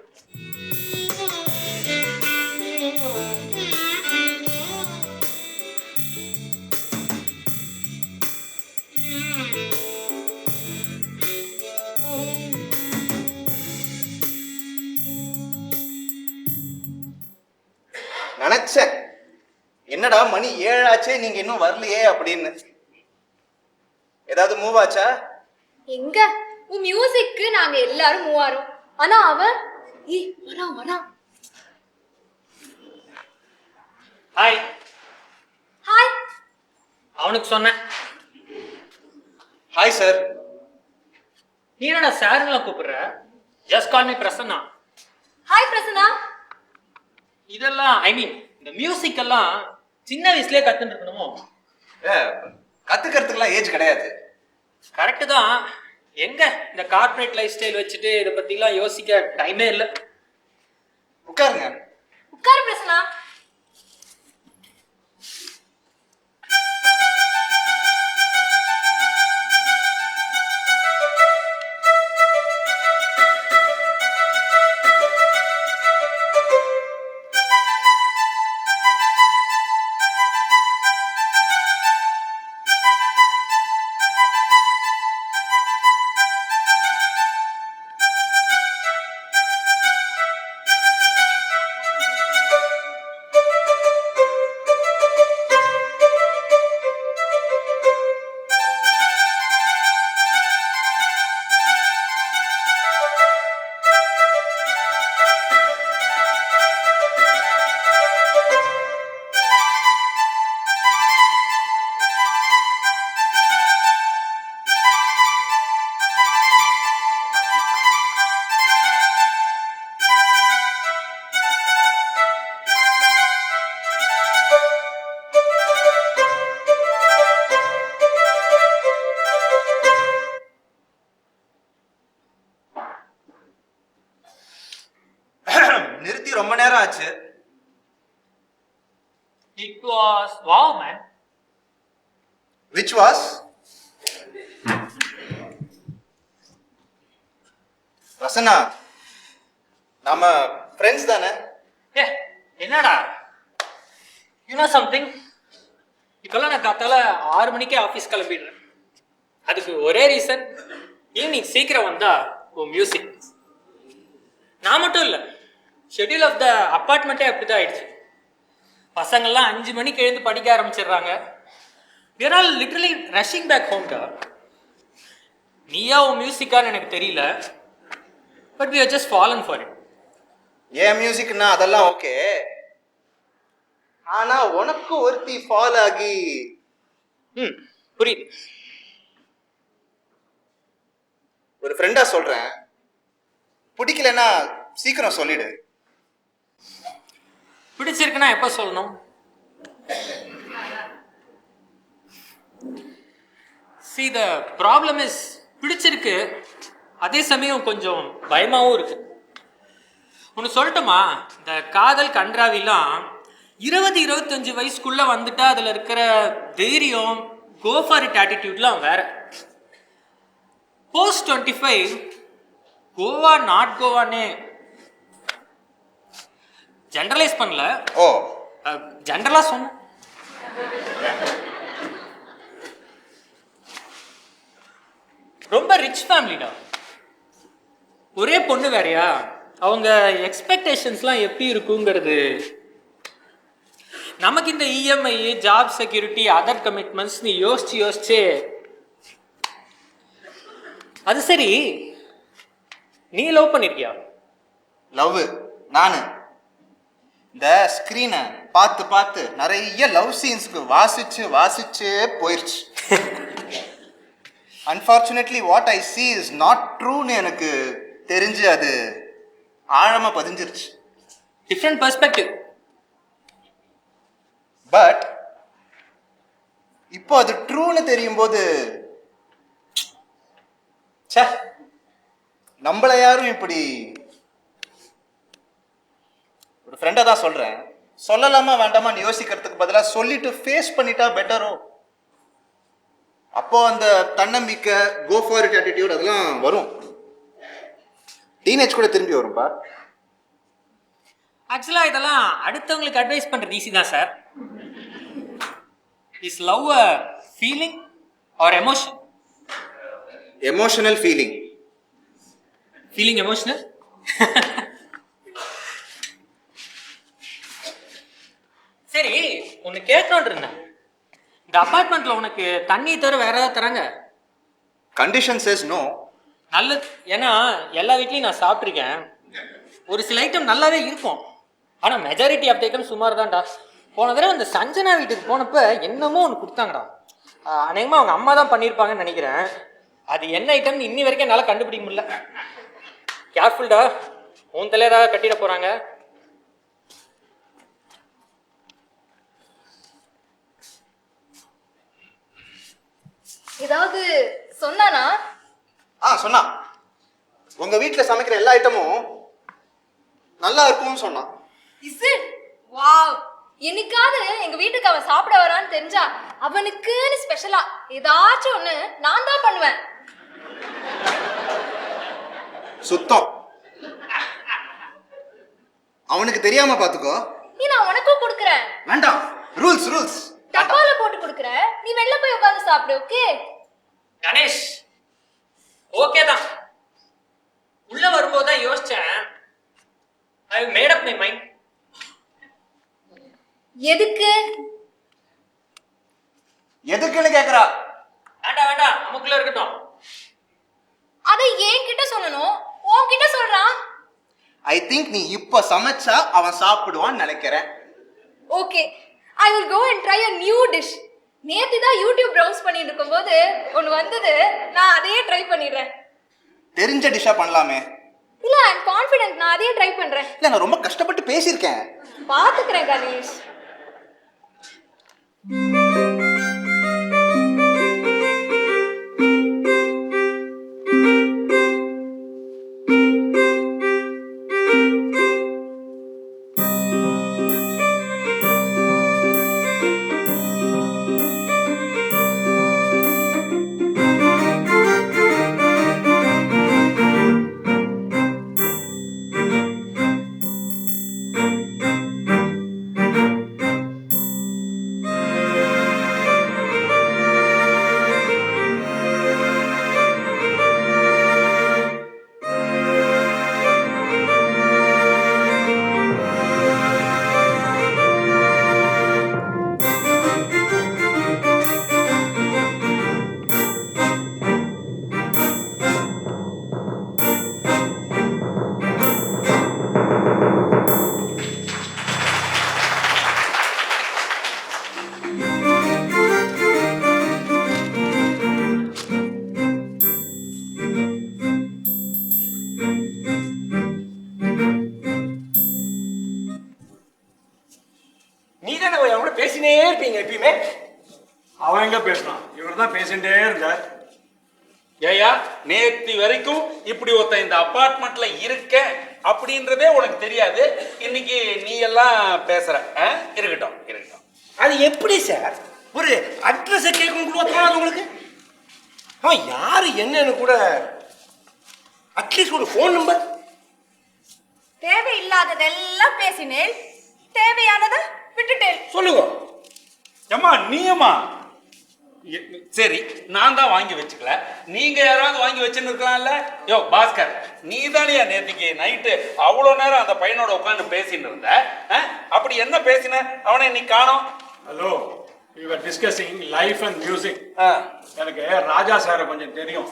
நினைச்சேன் என்னடா மணி 7 ஆச்சே நீங்க இன்னும் வரலையே அப்படின்னு. ஏதாவது மூவ் ஆச்சா? எங்க உன் மியூசிக்கு நாங்க எல்லாரும் மூவ் ஆறோம். ஆனா அவன் வரா. ஹாய். ஹாய். அவனுக்கு சொன்னேன். Hi sir. நீ என்னடா சாருங்களா கூப்பிடுற? Just call me Prasanna. Hi Prasanna. இதெல்லாம் ஐ மீன் இந்த மியூசிக் எல்லாம் சின்ன வயசுலயே கத்துட்டு இருக்கணுமோ? கத்துக்கிறதுக்குலாம் ஏஜ் கிடையாது. கரெக்டு தான். எங்க இந்த கார்ப்பரேட் லைஃப் ஸ்டைல் வச்சுட்டு இதை பத்திலாம் யோசிக்க டைமே இல்லை. உட்காருங்க. உட்காரு Prasanna. It was wow, man. Which was? வசனா, நாம ஃப்ரெண்ட்ஸ் தானே? ஏ என்னடா, யூ நோ சம்திங், இப்போல்லாம் நான் காத்தால 6 மணிக்கே ஆஃபீஸ் கிளம்பிடுறேன். அதுக்கு ஒரே ரீசன், ஈவினிங் சீக்கிரம் வந்தா உன் மியூசிக். நான் மட்டும் இல்லை, ஷெட்யூல் ஆஃப் த அப்பார்ட்மெண்ட்டே அப்படி தான் ஆயிடுச்சு. பசங்கள்லாம் 5 மணிக்கு எழுந்து படிக்க ஆரம்பிச்சிடுறாங்க. we are all literally rushing back home டா. நீயா உன் மியூசிக்கான்னு எனக்கு தெரியல, but we are just fallen for it. ஏன் மியூசிக்னா அதெல்லாம் ஓகே, ஆனா உனக்கு ஒருத்தி ஃபால் ஆகி புரியுது. ஒரு ஃப்ரெண்டா சொல்றேன், பிடிக்கலன்னா சீக்கிரம் சொல்லிடு. பிடிச்சிருக்குன்னா எப்போ சொல்லணும்? See, the problem is, பிடிச்சிருக்கு, அதே சமயம் கொஞ்சம் பயமாகவும் இருக்கு. ஒன்று சொல்லட்டுமா, இந்த காதல் கன்றாவிலாம் 20-25 வயசுக்குள்ள வந்துட்டா அதில் இருக்கிற தைரியம், கோ ஃபார் இட் ஆட்டிடியூட்லாம் வேற. போஸ்ட் 25 கோவா நாட் கோவானே ஜென்ரலைஸ் பண்ணல, ஓ ஜென்ரலா சொன்ன. ரொம்ப ரிச் ஃபேமிலிடா, ஒரே பொண்ணு வேறையா, அவங்க எக்ஸ்பெக்டேஷன்ஸ்லாம் எப்படி இருக்குங்கிறது. நமக்கு இந்த EMI, job security, other commitments நீ யோசிச்சு அது சரி, நீ லவ் பண்ணிருக்கியா? லவ் நானு இந்த ஸ்கிரீனை பார்த்து பார்த்து நிறைய லவ் சீன்ஸ்க்கு வாசிச்சு போயிருச்சு. Unfortunately what I see is not ட்ரூன்னு எனக்கு தெரிஞ்சு அது ஆழமா பதிஞ்சிருச்சு. Different perspective. பட் இப்போ அது ட்ரூன்னு தெரியும் போது நம்மள யாரும் இப்படி, ஒரு ஃப்ரெண்டை தான் சொல்றேன், சொல்லலாமா வேண்டாமான்னு யோசிக்கிறதுக்கு பதிலாக சொல்லிட்டு ஃபேஸ் பண்ணிட்டா பெட்டரோ. அப்போ அந்த தன்னம்பிக்கை, கோ ஃபார் இட் ஆட்டிடியூட் அதெல்லாம் வரும். டீனேஜ் கூட திரும்பி வரும்பா. ஆக்சுவலாக இதெல்லாம் அடுத்தவங்களுக்கு அட்வைஸ் பண்ணுறது ஈஸி தான் sir. Is love a feeling R emotion? Emotional feeling. Feeling emotional? சரி, ஒன்று கேட்கணுன்னு இருந்தேன். இந்த அப்பார்ட்மெண்ட்ல உனக்கு தண்ணி தவிர வேற ஏதாவது தராங்க? Condition says no. நல்லது, ஏன்னா எல்லா வீட்லையும் நான் சாப்பிட்ருக்கேன். ஒரு சில ஐட்டம் நல்லாவே இருக்கும், ஆனால் மெஜாரிட்டி ஆஃப் த ஐட்டம் சுமார் தான்டா. போன தடவை அந்த சஞ்சனா வீட்டுக்கு போனப்போ என்னமோ ஒன்று கொடுத்தாங்கடா. அநேகமாக அவங்க அம்மா தான் பண்ணியிருப்பாங்கன்னு நினைக்கிறேன். அது என்ன ஐட்டம்னு இன்னி வரைக்கும் என்னால் கண்டுபிடிக்க முடியல. கேர்ஃபுல்டா, உன் தலையை ஏதாவது கட்டிட போகிறாங்க. ஏதாவது சொன்னானா? சொன்னா உங்க வீட்டுல சமைக்கிற எல்லா ஐட்டமும் நல்லா இருக்கும்னு சொன்னான். Is it? வாவ்! என்னைக்காவது எங்க வீட்டுக்கு அவன் சாப்பிட வரான்னு தெரிஞ்சா அவனுக்குன்னு ஸ்பெஷலா ஏதாச்சும் ஒண்ணு நான் தான் பண்ணுவேன். சுத்தம். அவனுக்கு தெரியாம பாத்துக்கோ. நீ நான் உனக்கும் கொடுக்குறேன். வேண்டாம், ரூல்ஸ் ரூல்ஸ். டப்பால போட்டு கொடுக்குறேன், நீ வெளில போய் உட்கார்ந்து சாப்பிடு. ஓகே கணேஷ்? ஓகே தான். உள்ள வரும்போது தான் யோசிச்சேன். I made up my mind. எதுக்கு? எதுக்குன்னு கேக்குறா. வேண்டாம், நமக்குள்ள இருக்கட்டும். அதை என்கிட்ட சொல்லணும், உன்கிட்ட சொல்றான். ஐ திங்க் நீ இப்ப சமைச்சா அவன் சாப்பிடுவான்னு நினைக்கிறேன். Okay, I will go and try a new dish. நேத்து தான் யூடியூப் ப்ரௌஸ் பண்ணிட்டு இருக்கும்போது ஒன்று வந்தது, நான் அதையே ட்ரை பண்ணிடுறேன். தெரிஞ்ச டிஷ்ஷா பண்ணலாமே. இல்ல, ஐ அம் கான்ஃபிடென்ட், நான் அதையே ட்ரை பண்றேன். இல்ல, நான் ரொம்ப கஷ்டப்பட்டு பேசியிருக்கேன். பாத்துக்கிறேன் கணேஷ். என் கூட பேசினே இருப்பீங்க எப்பயுமே. அவன் எங்க பேசினான்? இவர் தான் பேசிட்டே இருந்தார். ஏயா நேத்து வரைக்கும் இப்படி ஒருத்தன் இந்த அபார்ட்மெண்ட்ல இருக்க அப்படின்றதே உனக்கு தெரியாது. இன்னைக்கு நீ எல்லாம் பேசுற. இருக்கட்டும் இருக்கட்டும். அது எப்படி சார் ஒரு அட்ரஸை கேட்கணும் கூட தோணாது உங்களுக்கு? அவன் யாரு என்னன்னு கூட அட்லீஸ்ட் ஒரு ஃபோன் நம்பர். தேவையில்லாததெல்லாம் பேசினேன், தேவையானதை விட்டுட்டேன். சொல்லுங்க. ஏம்மா நீயம்மா சரி நான் தான் வாங்கி வச்சுக்கல, நீங்க யாராவது வாங்கி வச்சுன்னு இருக்கலாம்ல. யோ பாஸ்கர், நீ தானியா நேற்றுக்கு நைட்டு அவ்வளோ நேரம் அந்த பையனோட உட்காந்து பேசின்னு இருந்த. அப்படி என்ன பேசின? அவனை இன்னைக்கு காணோம். Hello, we were discussing life and music. எனக்கு ராஜா சாரை கொஞ்சம் தெரியும்.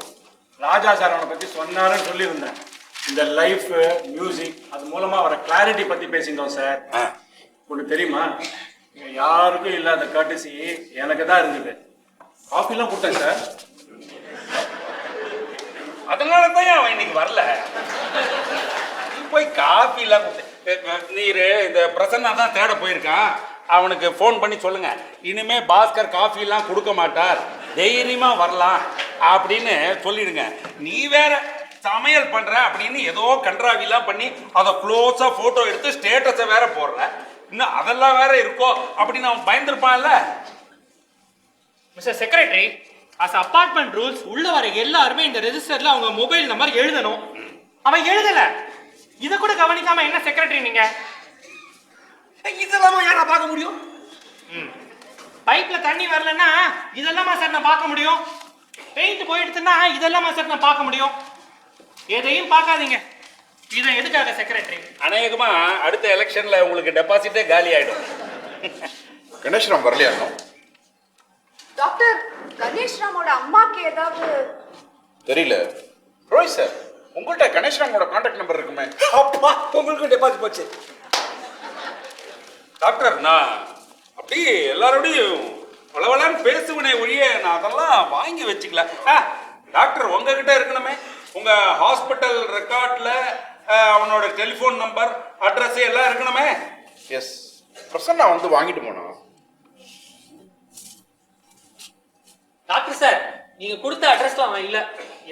ராஜா சார் அவனை பத்தி சொன்னாருன்னு சொல்லியிருந்தேன். இந்த லைஃப் மியூசிக் அது மூலமா வர கிளாரிட்டி பத்தி பேசியிருந்தோம் சார். உங்களுக்கு தெரியுமா, இங்க யாருக்கும் இல்லாத கர்டிசி எனக்கு தான் இருந்தது. காஃபிலாம் கொடுத்தேன் சார். அதனால தான் அவன் இன்னைக்கு வரல. நீ போய் காஃபி எல்லாம் கொடுத்து நீர் இந்த பிரசன்னா தான் தேட போயிருக்கான். அவனுக்கு ஃபோன் பண்ணி சொல்லுங்க, இனிமே பாஸ்கர் காஃபி எல்லாம் கொடுக்க மாட்டார், தைரியமா வரலாம் அப்படின்னு சொல்லிடுங்க. நீ வேற சமையல் பண்ற அப்படின்னு ஏதோ கன்றாவிலாம் பண்ணி அதை க்ளோஸா போட்டோ எடுத்து ஸ்டேட்டஸை வேற போடுற. இன்னும் அதெல்லாம் வேற இருக்கோ அப்படின்னு அவன் பயந்துருப்பான்ல. Mister secretary, as apartment rules உள்ள வர எல்லாருமே இந்த ரெஜிஸ்டர்ல அவங்க மொபைல் நம்பர் எழுதணும். அவன் எழுதல. இத கூட கவனிக்காம என்ன செக்ரட்டரி நீங்க? இதெல்லாம் யாரா பார்க்க முடியும்? பைப்ல தண்ணி வரலன்னா இதெல்லாமா சார் நான் பார்க்க முடியும்? பெயிண்ட் போயிடுச்சுன்னா இதெல்லாமா சார் நான் பார்க்க முடியும்? எதையும் பார்க்காதீங்க. இதை எதுக்காக செக்ரட்டரி? அநேகமா அடுத்த எலெக்ஷன்ல உங்களுக்கு டெபாசிட்டே காலி ஆயிடும். கணேஷ்ராம் வரலையா? டாக்டர், கணேஷ் ராமோட அம்மாக்கு ஏதாவது தெரியல. ரோய் சார், உங்கள்கிட்ட கணேஷ்ராமோட கான்டாக்ட் நம்பர் இருக்குமே? அப்பா, உங்களுக்கு டெபாசிட் போச்சு. டாக்டர், நான் அப்படி எல்லாரோடையும் பலவலான்னு பேசுவனே ஒழிய நான் அதெல்லாம் வாங்கி வச்சுக்கல. டாக்டர் உங்ககிட்ட இருக்கணுமே, உங்க ஹாஸ்பிட்டல் ரெக்கார்ட்ல அவனோட டெலிஃபோன் நம்பர் அட்ரஸ் எல்லாம் இருக்கணுமே. எஸ், பிரசன்னா வந்து வாங்கிட்டு போனா. டாக்டர் சார், நீங்க கொடுத்த அட்ரஸ்ல அவன் இல்ல,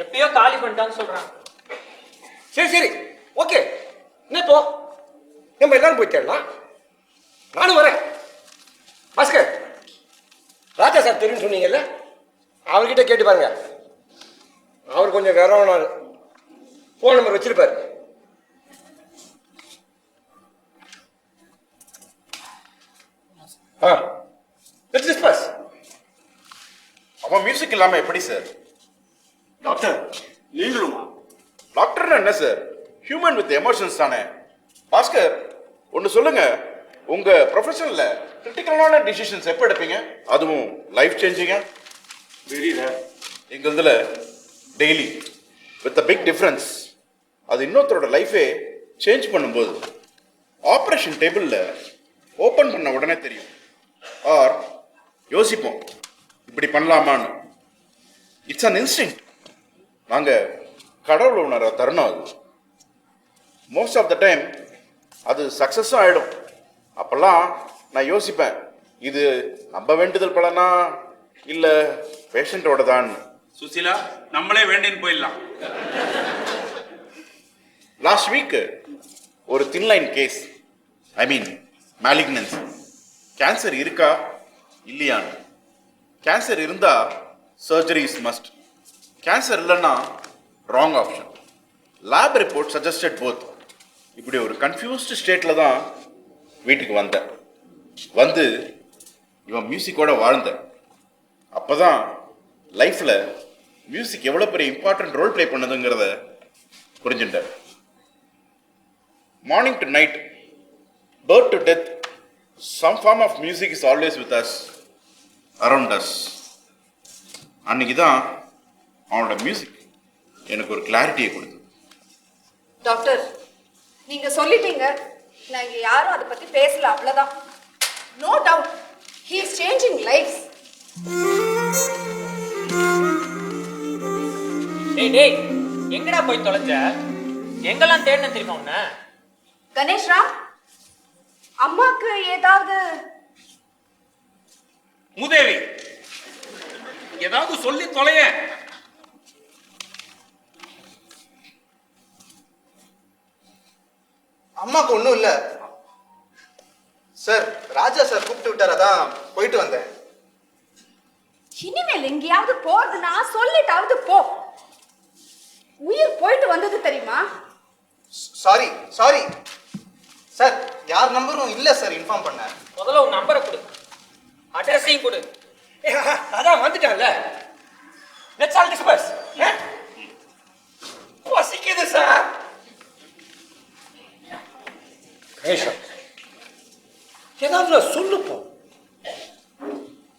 எப்பயோ காலி பண்ணிட்டான்னு சொல்றான். சரி சரி, ஓகே. என்ன போ, நம்ம எல்லாரும் போய் தேடலாம். நானும் வரேன். பாஸ்கர், ராஜா சார் தெரியும் சொன்னீங்கல்ல, அவர்கிட்ட கேட்டு பாருங்க. அவர் கொஞ்சம் வேறவனாரு, ஃபோன் நம்பர் வச்சிருப்பாரு. Let's discuss. அவன் மியூசிக் இல்லாம எப்படி சார்? டாக்டர், நீங்களுமா? டாக்டர் என்ன சார், ஹியூமன் வித் எமோஷன்ஸ் தானே. பாஸ்கர், ஒன்று சொல்லுங்க, உங்க ப்ரொஃபஷன்ல கிரிட்டிக்கலான டிசிஷன்ஸ் எப்போ எடுப்பீங்க? அதுவும் லைஃப் சேஞ்சிங்க? Very rare. எங்களதுல daily with a big difference. அது இன்னொருத்தரோட லைஃபே சேஞ்ச் பண்ணும்போது ஆப்ரேஷன் டேபிளில் ஓப்பன் பண்ண உடனே தெரியும். ஆர் யோசிப்போம், இப்படி பண்ணலாமான்னு. It's an instinct. நாங்கள் கடவுளை உணர தருணம் அது. மோஸ்ட் ஆஃப் த டைம் அது சக்ஸஸும் ஆகிடும். அப்போல்லாம் நான் யோசிப்பேன், இது நம்ப வேண்டுதல் பலனா இல்லை பேஷண்ட்டோட தான். சுசிலா, நம்மளே வேண்டின்னு போயிடலாம். லாஸ்ட் வீக் ஒரு தின்லைன் கேஸ், ஐ மீன் மேலிக்னன்சி. கேன்சர் இருக்கா இல்லையான்னு. கேன்சர் இருந்தா சர்ஜரி இஸ் மஸ்ட். கேன்சர் இல்லைன்னா wrong option. Lab report suggested both. இப்படி ஒரு கன்ஃபியூஸ்டு ஸ்டேட்டில் தான் வீட்டுக்கு வந்தேன். வந்து இவன் மியூசிக்கோட வாழ்ந்தேன். அப்போ தான் லைஃப்பில் மியூசிக் எவ்வளோ பெரிய இம்பார்ட்டன்ட் ரோல் ப்ளே பண்ணுதுங்கிறத புரிஞ்சுட்டேன். Morning to night, birth to death, some form of music is always with us, around us. அன்னைக்கு தான் அவனோட மியூசிக் எனக்கு ஒரு கிளாரிட்டியை கொடுத்தது. டாக்டர், நீங்க சொல்லிட்டீங்க, நாங்க யாரும் அதை பத்தி பேசல, அவ்வளவுதான். No doubt, he is changing lives. டேய், எங்கடா போய் தொலைஞ்ச? எங்கெல்லாம் தேடின தெரியுமா உன்ன? கணேஷ் ராம், அம்மாக்கு ஏதாவது மூதேவி, ஏதாவது சொல்லி தொலைய. அம்மாக்கு ஒன்றும் இல்லை சார். ராஜா சார் கூப்பிட்டு விட்டார், அதான் போயிட்டு வந்தேன். இனிமேல் எங்கேயாவது போறதுன்னா சொல்லிட்டாவது போ. உயிர் போயிட்டு வந்தது தெரியுமா? சாரி சாரி சார், யார் நம்பரும் இல்லை சார் இன்ஃபார்ம் பண்ண. முதல்ல உன் நம்பரை கொடு, அட்ரஸையும் கொடு. அதான் வந்துட்டான்ல. Let's all disperse. பசிக்குது சார். கணேஷா, ஏதாவது சொல்லுப்போம்.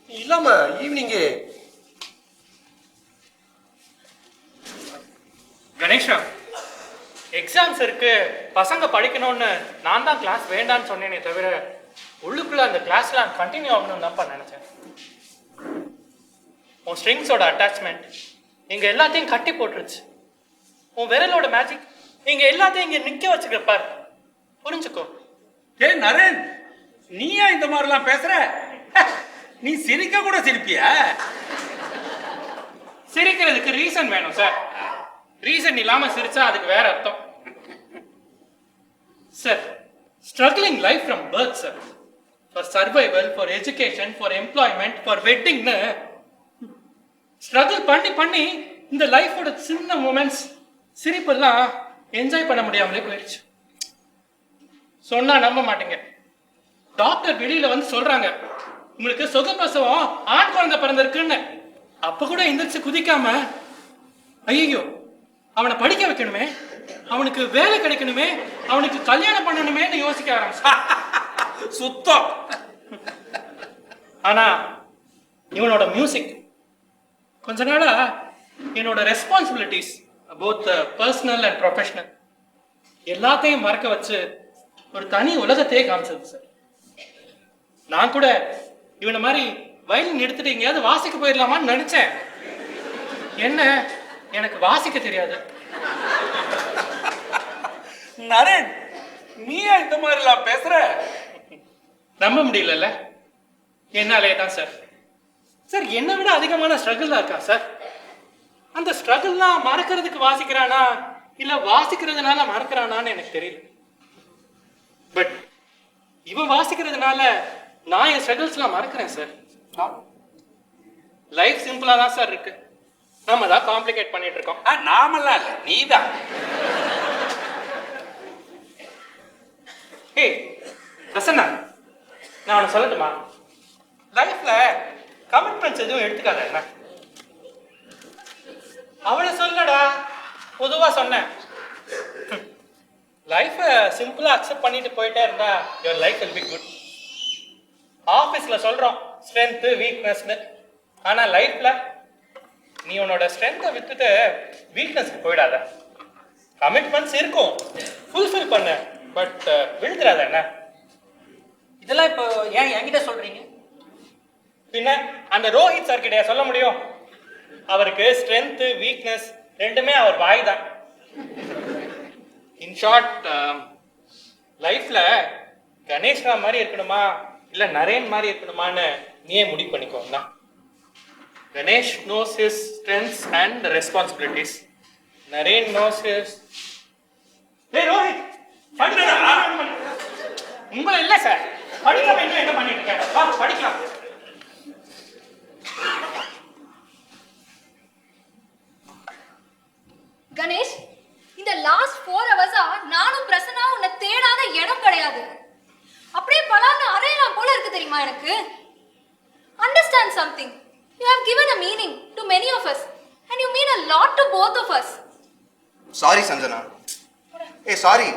இல்லாம ஈவினிங்கு கணேஷா, எக்ஸாம்ஸ் இருக்கு, பசங்க படிக்கணும்னு நான் தான் கிளாஸ் வேண்டான்னு சொன்னேனே தவிர உள்ளுக்குள்ள அந்த கிளாஸ்லாம் கண்டினியூ ஆகணும்னு தான் நினைச்சேன். உன் ஸ்ட்ரிங்ஸோட அட்டாச்மெண்ட் இங்க எல்லாத்தையும் கட்டி போட்டுருச்சு. உன் விரலோட மேஜிக் இங்க எல்லாத்தையும் இங்க நிக்க வச்சுக்கிறப்பார். புரிஞ்சுக்கோ. ஏய் நரேன், நீயா இந்த மாதிரிலாம் பேசுற? நீ சிரிக்க கூட சிரிப்பியா? சிரிக்கிறதுக்கு ரீசன் வேணும் சார். ரீசன் இல்லாம சிரிச்சா அதுக்கு வேற அர்த்தம். Sir, struggling life from birth sir. For survival, for education, for employment, for வெட்டிங்னு ஸ்ட்ரகிள் பண்ணி பண்ணி இந்த லைஃபோட சின்ன மூமெண்ட்ஸ், சிரிப்பெல்லாம் என்ஜாய் பண்ண முடியாமலே போயிடுச்சு. சொன்னா நம்ப மாட்டீங்க. டாக்டர் வெளியில வந்து சொல்றாங்க, உங்களுக்கு சுகப்பிரசவம் ஆண் குழந்தை பிறந்திருக்குன்னு. அப்ப கூட எந்திரிச்சு குதிக்காம, ஐயோ அவனை படிக்க வைக்கணுமே, அவனுக்கு வேலை கிடைக்கணுமே, அவனுக்கு கல்யாணம் பண்ணணுமேன்னு யோசிக்க ஆரம்பிச்சு. சுத்தம். ஆனா இவனோட மியூசிக் கொஞ்ச நாளா என்னோட responsibilities both personal and professional எல்லாத்தையும் மறக்க வச்சு ஒரு தனி உலகத்தையே காமிச்சது சார். நான் கூட இவனை மாதிரி வயலின் எடுத்துட்டு எங்கேயாவது வாசிக்க போயிடலாமான்னு நினைச்சேன். என்ன, எனக்கு வாசிக்க தெரியாது. நரேன், நீயா இந்த மாதிரிலாம் பேசுற? நம்ப முடியல. என்னாலே தான் சார். சார், என்னை விட அதிகமான ஸ்ட்ரகிள் தான் இருக்கா சார். அந்த ஸ்ட்ரகிள்லாம் மறக்கிறதுக்கு வாசிக்கிறானா இல்ல வாசிக்கிறதுனால மறக்கிறானான்னு எனக்கு தெரியல. பட் இவன் வாசிக்கிறதுனால நான் என் ஸ்ட்ரகிள்ஸ்லாம் மறக்கிறேன் சார். லைஃப் சிம்பிளா தான் சார் இருக்கு. நாம தான் காம்ப்ளிகேட் பண்ணிட்டு இருக்கோம். நாமெல்லாம் இல்ல, நீதான். ஹே பிரசன்னா, நான் ஒன்று சொல்லட்டுமா? லைஃப்ல கமிட்மெண்ட்ஸ் எதுவும் எடுத்துக்காத. என்ன அவளை சொல்லடா, பொதுவா சொன்னேன். லைஃபை சிம்பிளா அக்செப்ட் பண்ணிட்டு போயிட்டே இருந்தா your life will be good. ஆஃபீஸ்ல சொல்றோம் ஸ்ட்ரென்த் வீக்னஸ்னு, ஆனா லைஃப்ல நீ உன்னோட ஸ்ட்ரென்த்தை விட்டுட்டு வீக்னஸ்க்கு போயிடாத. கமிட்மெண்ட்ஸ் இருக்கும், ஃபுல்ஃபில் பண்ண, பட் விழுந்துடாத. என்ன இதெல்லாம் இப்போ ஏன் என்கிட்ட சொல்றீங்க? பின்ன அந்த ரோஹித் சார் கிட்ட சொல்ல முடியும்? அவருக்கு ஸ்ட்ரென்த் வீக்னஸ் ரெண்டுமே அவர் வாய் தான். இன் ஷார்ட், லைஃப்ல கணேஷ் ராம் மாதிரி இருக்கணுமா இல்ல நரேன் மாதிரி இருக்கணுமான்னு நீயே முடிவு பண்ணிக்கோங்க. Ganesh knows his strengths and responsibilities. Naren knows his... Hey Rohit, உங்களை இல்ல சார், படிக்காம என்ன பண்ணிட்டு இருக்க? படிக்கலாம். கணேஷ், இந்த லாஸ்ட் 4 ஹவர்ஸா நானும் பிரசன்னா உன்னை தேடாத இடம் கிடையாது. அப்படியே பலான்னு அரையலாம் போல இருக்கு தெரியுமா எனக்கு. Understand something. You have given a meaning to many of us and you mean a lot to both of us. Sorry Sanjana. Sorry.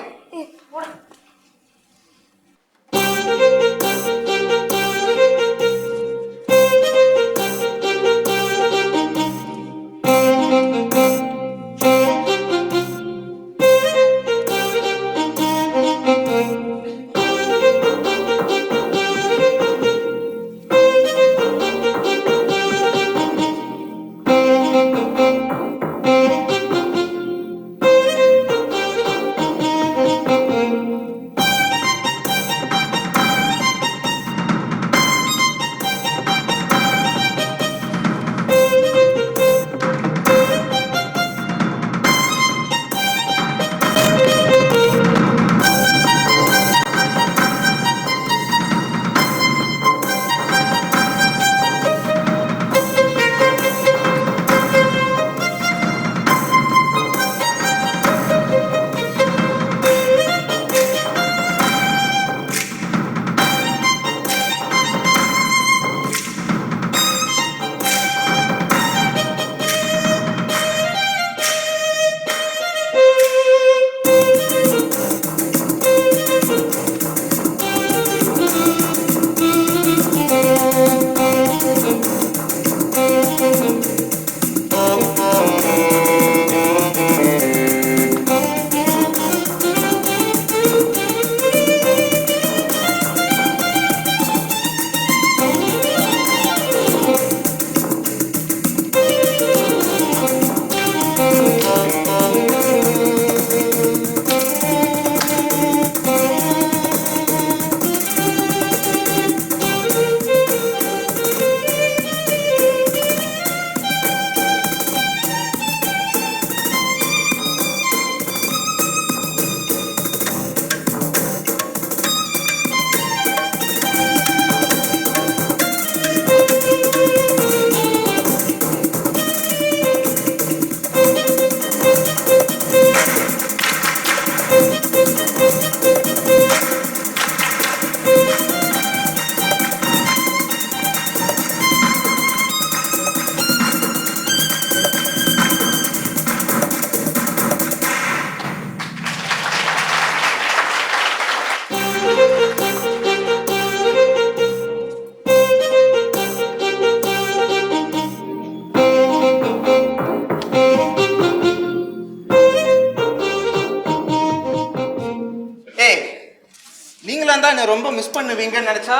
என்னை ரொம்ப மிஸ் பண்ணுவீங்கன்னு நினைச்சா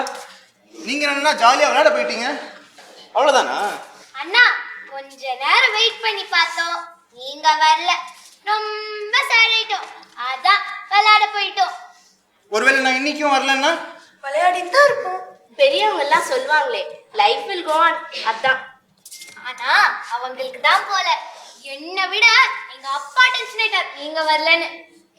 நீங்க என்னன்னா ஜாலியா விளையாட போயிட்டீங்க, அவ்வளவுதானா? அண்ணா கொஞ்ச நேரம் வெயிட் பண்ணி பார்த்தோம், நீங்க வரல, ரொம்ப சேட் ஆயிட்டோம், அதான் விளையாட போயிட்டோம். ஒருவேளை நான் இன்னைக்கும் வரலன்னா விளையாடிட்டு தான் இருப்போம். பெரியவங்க எல்லாம் சொல்லுவாங்களே லைஃப் வில் கோ ஆன், அதான். ஆனா அவங்களுக்கு தான் போல, என்னை விட எங்க அப்பா டென்ஷன் ஆயிட்டார் நீங்க வரலன்னு.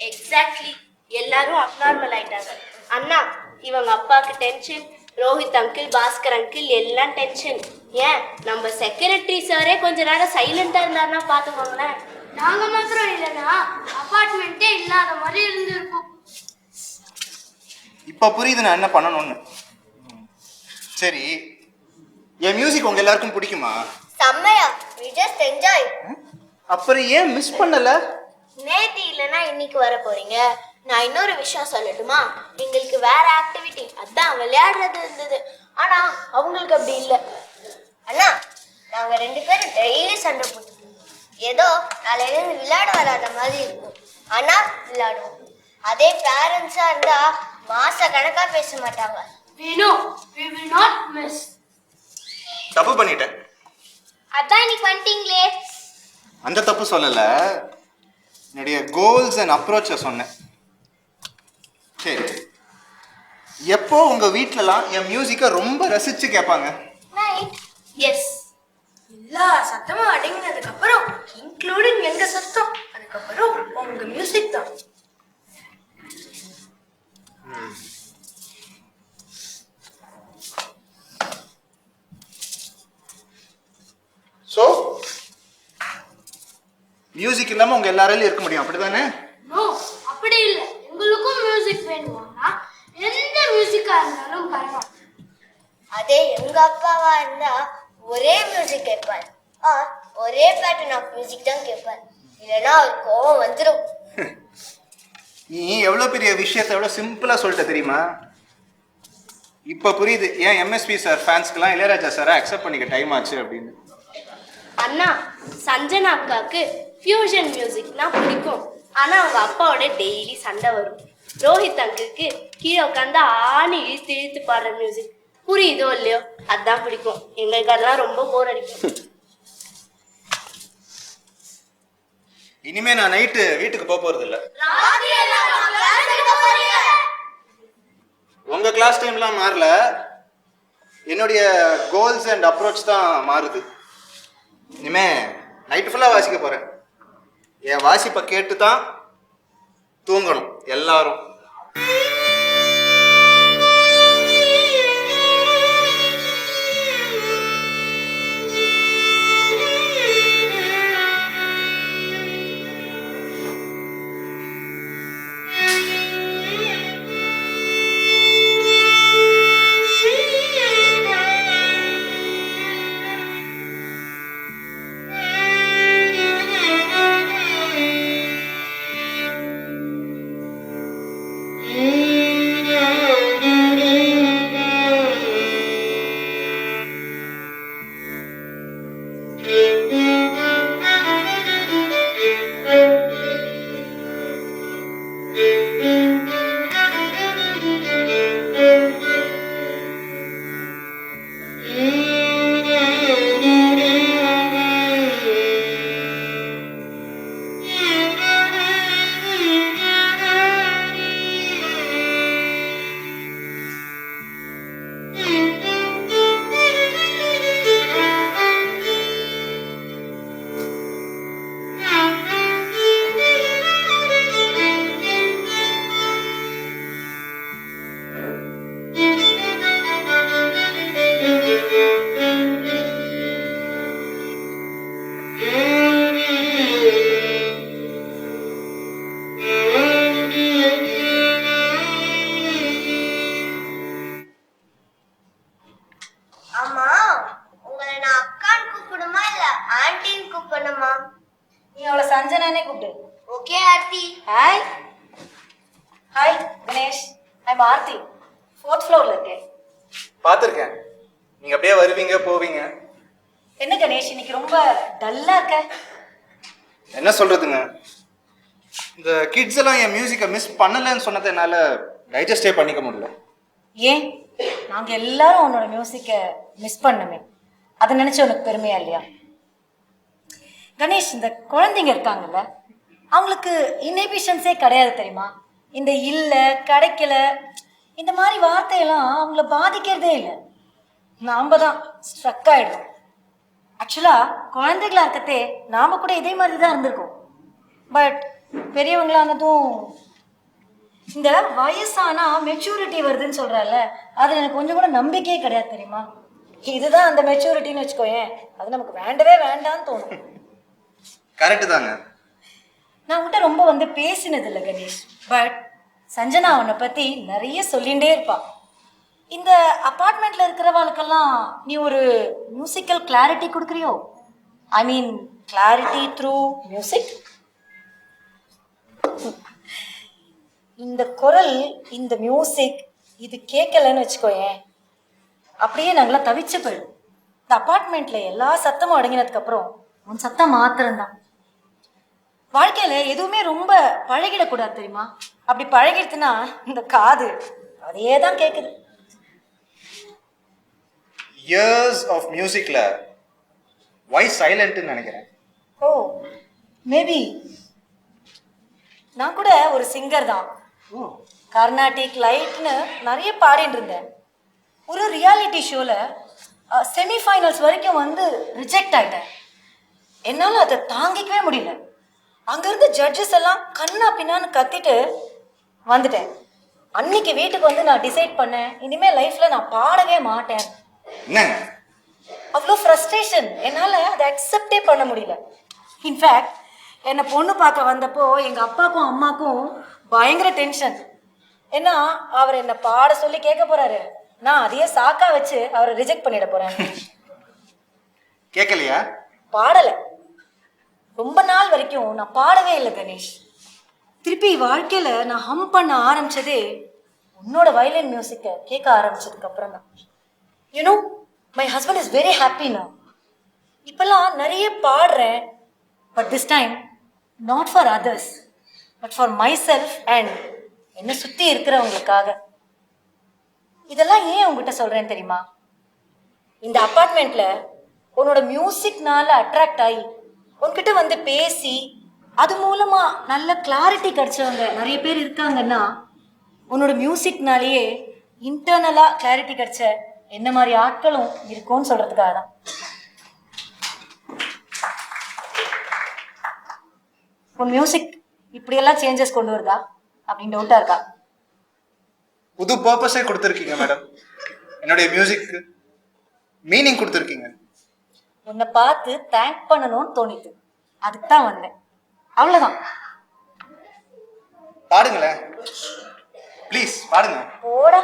எக்ஸாக்ட்லி, எல்லாரும் அப்நார்மல் ஆயிட்டாங்க. அண்ணா இவங்க அப்பாவுக்கு tension, Rohit uncle, Bhaskar uncle எல்லாம் டென்ஷன். ஏன் நம்ம செக்ரட்டரி சாரே கொஞ்ச நேரம் சைலண்டா இருந்தாருன்னா பாத்துக்கோங்களேன். நாங்க மாத்திரம் இல்லைன்னா அபார்ட்மெண்ட்டே இல்லாத மாதிரி இருந்திருக்கும். இப்ப புரியுது நான் என்ன பண்ணணும்னு. சரி, என் மியூசிக் உங்க எல்லாருக்கும் பிடிக்குமா? செம்மையா, we just enjoy. அப்புறம் ஏன் மிஸ் பண்ணல? நேத்து இல்லைன்னா இன்னைக்கு வர போறீங்க. நான் இன்னொரு விஷயம் சொல்லட்டுமா? எங்களுக்கு வேற ஆக்டிவிட்டி, அதான் விளையாடுறது இருந்தது. ஆனா அவங்களுக்கு அப்படி இல்லை. அண்ணா நாங்க 2 பேரும் டெய்லி சண்டை போட்டுக்கோம். ஏதோ நாளையில விளையாட வராத மாதிரி இருக்கும், ஆனா விளையாடுவோம். அதே பேரண்ட்ஸா இருந்தா மாச கணக்கா பேச மாட்டாங்க. We know, we will not miss. தப்பு பண்ணிட்டேன். அதான் இன்னைக்கு வந்துட்டீங்களே. அந்த தப்பு சொல்லல, என்னுடைய கோல்ஸ் அண்ட் அப்ரோச்சை சொன்னேன். சரி, எப்போ உங்க வீட்டிலலாம் என் மியூசிக்கை ரொம்ப ரசிச்சு கேட்பாங்க? நைட். எஸ், எல்லா சத்தமும் அடங்கினதுக்கு அப்புறம், இன்க்ளூடிங் எங்க சத்தம், அதுக்கப்புறம் உங்க மியூசிக் தான். ஸோ மியூசிக் இல்லாம உங்க எல்லாராலையும் இருக்க முடியும், அப்படிதானே? நோ, அப்படி இல்லை. உங்களுக்கும் மியூசிக் வேணுமானா எந்த மியூசிக்கா இருந்தாலும் பரவாயில்ல. அதே எங்க அப்பாவா இருந்தா ஒரே மியூசிக் கேட்பார், ஒரே பேட்டர்ன் ஆஃப் மியூசிக் தான் கேட்பார், இல்லைன்னா அவர் கோவம் வந்துடும். நீ எவ்வளவு பெரிய விஷயத்தை எவ்வளவு சிம்பிளா சொல்லிட்ட தெரியுமா? இப்ப புரியுது ஏன் எம்எஸ்பி சார் ஃபேன்ஸ்க்கெல்லாம் இளையராஜா சாரை அக்செப்ட் பண்ணிக்க டைம் ஆச்சு அப்படின்னு. அண்ணா சஞ்சனா அக்காவுக்கு ஃபியூஷன் மியூசிக்னா பிடிக்கும், ஆனா அவங்க அப்பாவோட டெய்லி சண்டை வரும். ரோஹித் அங்கிளுக்கு கீழே உட்காந்து ஆணி இழுத்து இழுத்து பாடுற மியூசிக், புரியுதோ இல்லையோ அதான் பிடிக்கும். எங்களுக்கு அதெல்லாம் ரொம்ப போர் அடிக்கும். இனிமே நான் நைட்டு வீட்டுக்கு போறது இல்ல. உங்க கிளாஸ் டைம்லாம் மாறல, என்னுடைய கோல்ஸ் அண்ட் அப்ரோச் தான் மாறுது. இனிமே நைட்டு ஃபுல்லா வாசிக்க போறேன். என் வாசிப்பை கேட்டு தான் தூங்கணும் எல்லாரும். சஞ்சனானே கூப்பிடு. Okay Aarthi. Hi hi Ganesh, I'm Aarthi, 4th ஃப்ளோர்ல இருக்கேன். பார்த்துருக்கேன், நீங்க அப்படியே வருவீங்க போவீங்க. என்ன கணேஷ் இன்னைக்கு ரொம்ப டல்லா இருக்க? என்ன சொல்றதுங்க, இந்த கிட்ஸ் எல்லாம் என் மியூசிக்கை மிஸ் பண்ணலன்னு சொன்னதை என்னால் டைஜஸ்டே பண்ணிக்க முடியல. ஏன் நாங்கள் எல்லாரும் உன்னோட மியூசிக்கை மிஸ் பண்ணமே, அதை நினச்சி உனக்கு பெருமையா இல்லையா? கணேஷ், இந்த குழந்தைங்க இருக்காங்கல்ல, அவங்களுக்கு இன்ஹிபிஷன்ஸே கிடையாது தெரியுமா? இந்த இல்லை கிடைக்கல இந்த மாதிரி வார்த்தையெல்லாம் அவங்கள பாதிக்கிறதே இல்லை. நாம் தான் ஸ்ட்ரக் ஆகிடும். ஆக்சுவலாக குழந்தைகளா இருக்கத்தே நாம் கூட இதே மாதிரி தான் இருந்திருக்கோம். பட் பெரியவங்களானதும் இந்த வயசானா மெச்சூரிட்டி வருதுன்னு சொல்கிறால, அது எனக்கு கொஞ்சம் கூட நம்பிக்கையே கிடையாது தெரியுமா? இதுதான் அந்த மெச்சூரிட்டின்னு வச்சுக்கோயேன், அது நமக்கு வேண்டவே வேண்டான்னு தோணும். கரெக்டு தாங்க. நான் உங்கள்கிட்ட ரொம்ப பேசினதில்லை கணேஷ், பட் சஞ்சனா உன்னை பற்றி நிறைய சொல்லிகிட்டே இருப்பா. இந்த அப்பார்ட்மெண்ட்டில் இருக்கிறவாளுக்கெல்லாம் நீ ஒரு மியூசிக்கல் கிளாரிட்டி கொடுக்குறியோ? ஐ மீன் கிளாரிட்டி த்ரூ மியூசிக். இந்த குரல், இந்த மியூசிக், இது கேட்கலன்னு வச்சுக்கோயேன், அப்படியே நாங்களாம் தவிச்சு போயிடும். இந்த அப்பார்ட்மெண்ட்டில் எல்லா சத்தமும் அடங்கினதுக்கப்புறம் உன் சத்தம் மாத்திரம்தான். வாழ்க்கையில் எதுவுமே ரொம்ப பழகிடக்கூடாது தெரியுமா? அப்படி பழகிடுச்சுன்னா இந்த காது அதையே தான் கேட்குது. இயர்ஸ் ஆஃப் மியூசிக்கில் வாய்ஸ் சைலண்ட்டுன்னு நினைக்கிறேன். ஓ மேபி. நான் கூட ஒரு சிங்கர் தான். கர்நாடிக் லைட்னு நிறைய பாடிட்டு இருந்தேன். ஒரு ரியாலிட்டி ஷோவில் செமிஃபைனல்ஸ் வரைக்கும் ரிஜெக்ட் ஆகிட்டேன். என்னால் அதை தாங்கிக்கவே முடியல. அங்கேருந்து ஜட்ஜஸ் எல்லாம் கண்ணா பின்னான்னு கத்திட்டு வந்துட்டேன். அன்னைக்கு வீட்டுக்கு நான் டிசைட் பண்ணேன், இனிமேல் லைஃப்பில் நான் பாடவே மாட்டேன். அவ்வளோ ஃப்ரஸ்ட்ரேஷன், என்னால் அதை அக்செப்டே பண்ண முடியல. இன்ஃபேக்ட் என்னை பொண்ணு பார்க்க வந்தப்போ எங்கள் அப்பாவுக்கும் அம்மாவுக்கும் பயங்கர டென்ஷன். ஏன்னா அவர் என்னை பாட சொல்லி கேட்க போறாரு, நான் அதையே சாக்கா வச்சு அவரை ரிஜெக்ட் பண்ணிட போறேன். கேட்கலையா? பாடலை. ரொம்ப நாள் வரைக்கும் நான் பாடவே இல்லை கணேஷ். திருப்பி வாழ்க்கையில் நான் ஹம் பண்ண ஆரம்பிச்சதே உன்னோட வயலின் மியூசிக்கை கேட்க ஆரம்பிச்சதுக்கு அப்புறம் தான். You know, my husband is very happy நான். இப்பெல்லாம் நிறைய பாடுறேன், but this time not for others, but for my self and என்னை சுற்றி இருக்கிறவங்களுக்காக. இதெல்லாம் ஏன் உங்ககிட்ட சொல்கிறேன்னு தெரியுமா? இந்த அப்பார்ட்மெண்ட்டில் உன்னோட மியூசிக்னால அட்ராக்ட் ஆகி உன்கிட்ட பேசி அது மூலமாக நல்ல கிளாரிட்டி கிடைச்சவங்க நிறைய பேர் இருக்காங்கன்னா, உன்னோட மியூசிக்னாலேயே இன்டர்னலாக கிளாரிட்டி கிடைச்ச என்ன மாதிரி ஆட்களும் இருக்கும்னு சொல்கிறதுக்காக தான். உன் மியூசிக் இப்படியெல்லாம் சேஞ்சஸ் கொண்டு வருதா அப்படின்னு டவுட்டா இருக்கா? புது பர்பஸே கொடுத்துருக்கீங்க மேடம். என்னுடைய மியூசிக்கு மீனிங் கொடுத்துருக்கீங்க. உன்னை பார்த்து தேங்க் பண்ணணும்னு தோணிது, அதுக்கு தான் வந்தேன். அவ்வளோதான். பாடுங்களேன் ப்ளீஸ், பாடுங்க. போடா.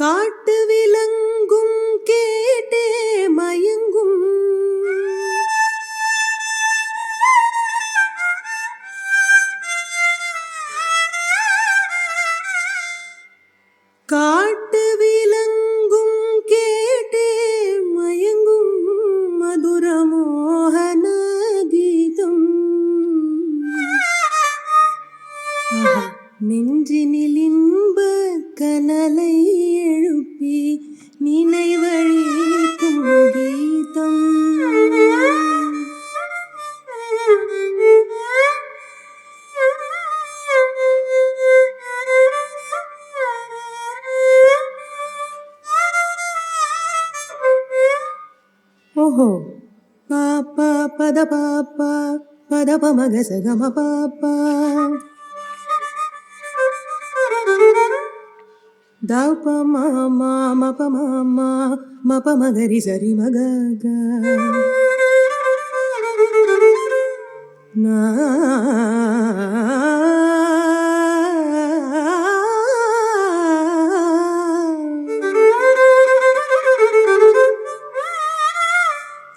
காட்டு விலங்கும் கேட்டே மயங்கும், ஓஹோ பாப்பா பத பாப்பா பதப மக சகம பாப்பா தாப்ப மாமா மப மாமா மப மகரி சரி மக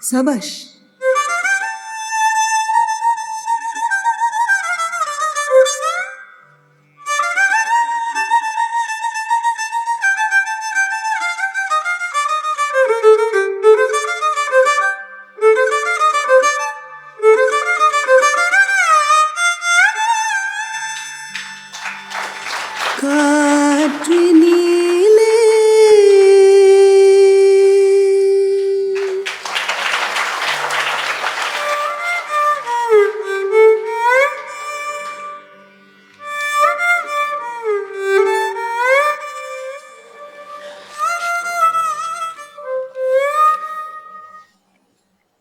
சபாஷ். காற்றினிலே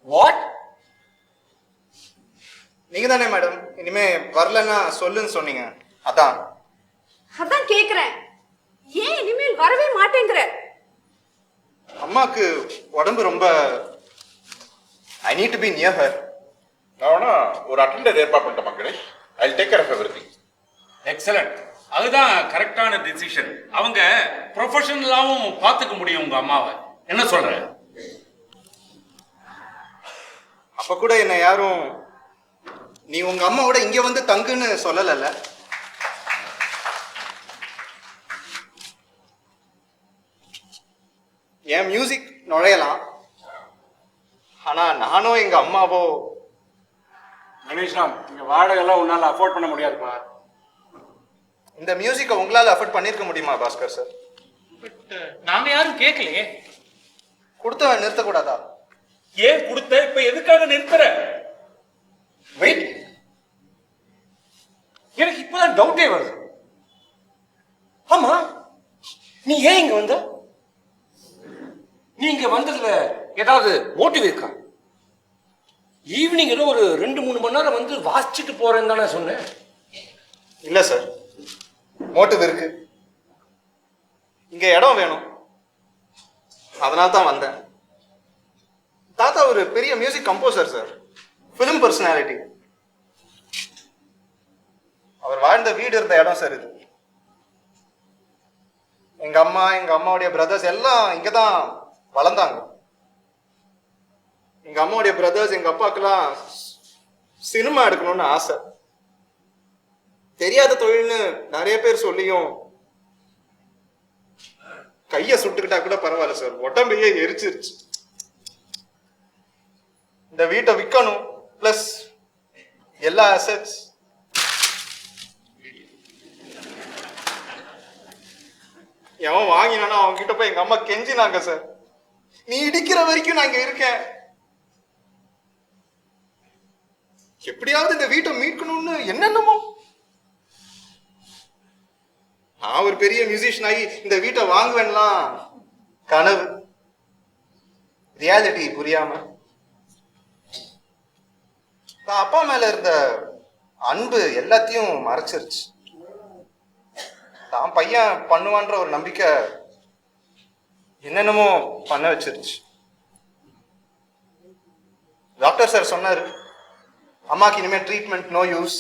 வாட்? நீங்க தானே மேடம் இனிமே வரலன்னா சொல்லுன்னு சொன்னீங்க, அதான். அதான் கேக்குறேன், ஏன் இனிமேல் வரவே மாட்டேங்கிற? அம்மாக்கு உடம்பு ரொம்ப, I need to be near her. நான் வேணா ஒரு அட்டெண்டர் ஏற்பாடு பண்ணிட்டேன் Ganesh. I take care of everything. Excellent. அதுதான் கரெக்டான டிசிஷன். அவங்க ப்ரொஃபஷனலாவும் பார்த்துக்க முடியும் உங்க அம்மாவை. என்ன சொல்ற? அப்ப கூட என்ன யாரும் நீ உங்க அம்மாவோட இங்க வந்து தங்குன்னு சொல்லல. என் மியூசிக் நுழையலாம், ஆனா நானும் எங்க அம்மாவோ. கணேஷ்ராம், இங்க வாடகை எல்லாம் உன்னால அஃபோர்ட் பண்ண முடியாதுப்பா. இந்த மியூசிக்கை உங்களால அஃபோர்ட் பண்ணிருக்க முடியுமா பாஸ்கர் சார்? நாங்க யாரும் கேட்கலையே. கொடுத்தவன் நிறுத்தக்கூடாதா? ஏன் கொடுத்த? இப்ப எதுக்காக நிறுத்துற? வெயிட், எனக்கு இப்பதான் டவுட்டே வருது. ஆமா, நீ ஏன் இங்க வந்த? நீ இங்க வந்ததுல ஏதாவது மோட்டிவ் இருக்கா? ஈவினிங் ஏதோ ஒரு 2-3 மணி நேரம் வந்து வாசிச்சுட்டு போறேன்னு தானே சொன்னேன். இல்ல சார், மோட்டிவ் இருக்கு. இங்க இடம் வேணும், அதனால தான் வந்தேன். தாத்தா ஒரு பெரிய music composer sir, film personality. அவர் வாழ்ந்த வீடு இருந்த இடம் சார் இது. எங்க அம்மா, எங்க அம்மாவுடைய பிரதர்ஸ் எல்லாம் இங்கதான் வளர்ந்தாங்க. எங்க அம்மாவுடைய பிரதர்ஸ், எங்க அப்பாக்கெல்லாம் சினிமா எடுக்கணும்னு ஆசை. தெரியாத தொழில்னு நிறைய பேர் சொல்லியும் கைய சுட்டுக்கிட்டா கூட பரவாயில்ல சார், உடம்பையே எரிச்சிருச்சு. இந்த வீட்டை விற்கணும், பிளஸ் எல்லா அசெட்ஸ். எவன் வாங்கினானோ அவங்க கிட்ட போய் எங்க அம்மா கெஞ்சினாங்க சார், நீ இடிக்கிற வரைக்கும் நான் இங்க இருக்கேன், எப்படியாவது இந்த வீட்டை மீட்கணும்னு என்னென்னமோ. நான் ஒரு பெரிய மியூசிஷியன் ஆகி இந்த வீட்டை வாங்குவேன்லாம் கனவு, ரியாலிட்டி புரியாம. நான் அப்பா மேல இருந்த அன்பு எல்லாத்தையும் மறைச்சிருச்சு. தான் பையன் பண்ணுவான்ற ஒரு நம்பிக்கை என்னென்னமோ பண்ண வச்சிருச்சு. டாக்டர் சார் சொன்னாரு, அம்மாக்கு இனிமே ட்ரீட்மெண்ட் நோ யூஸ்,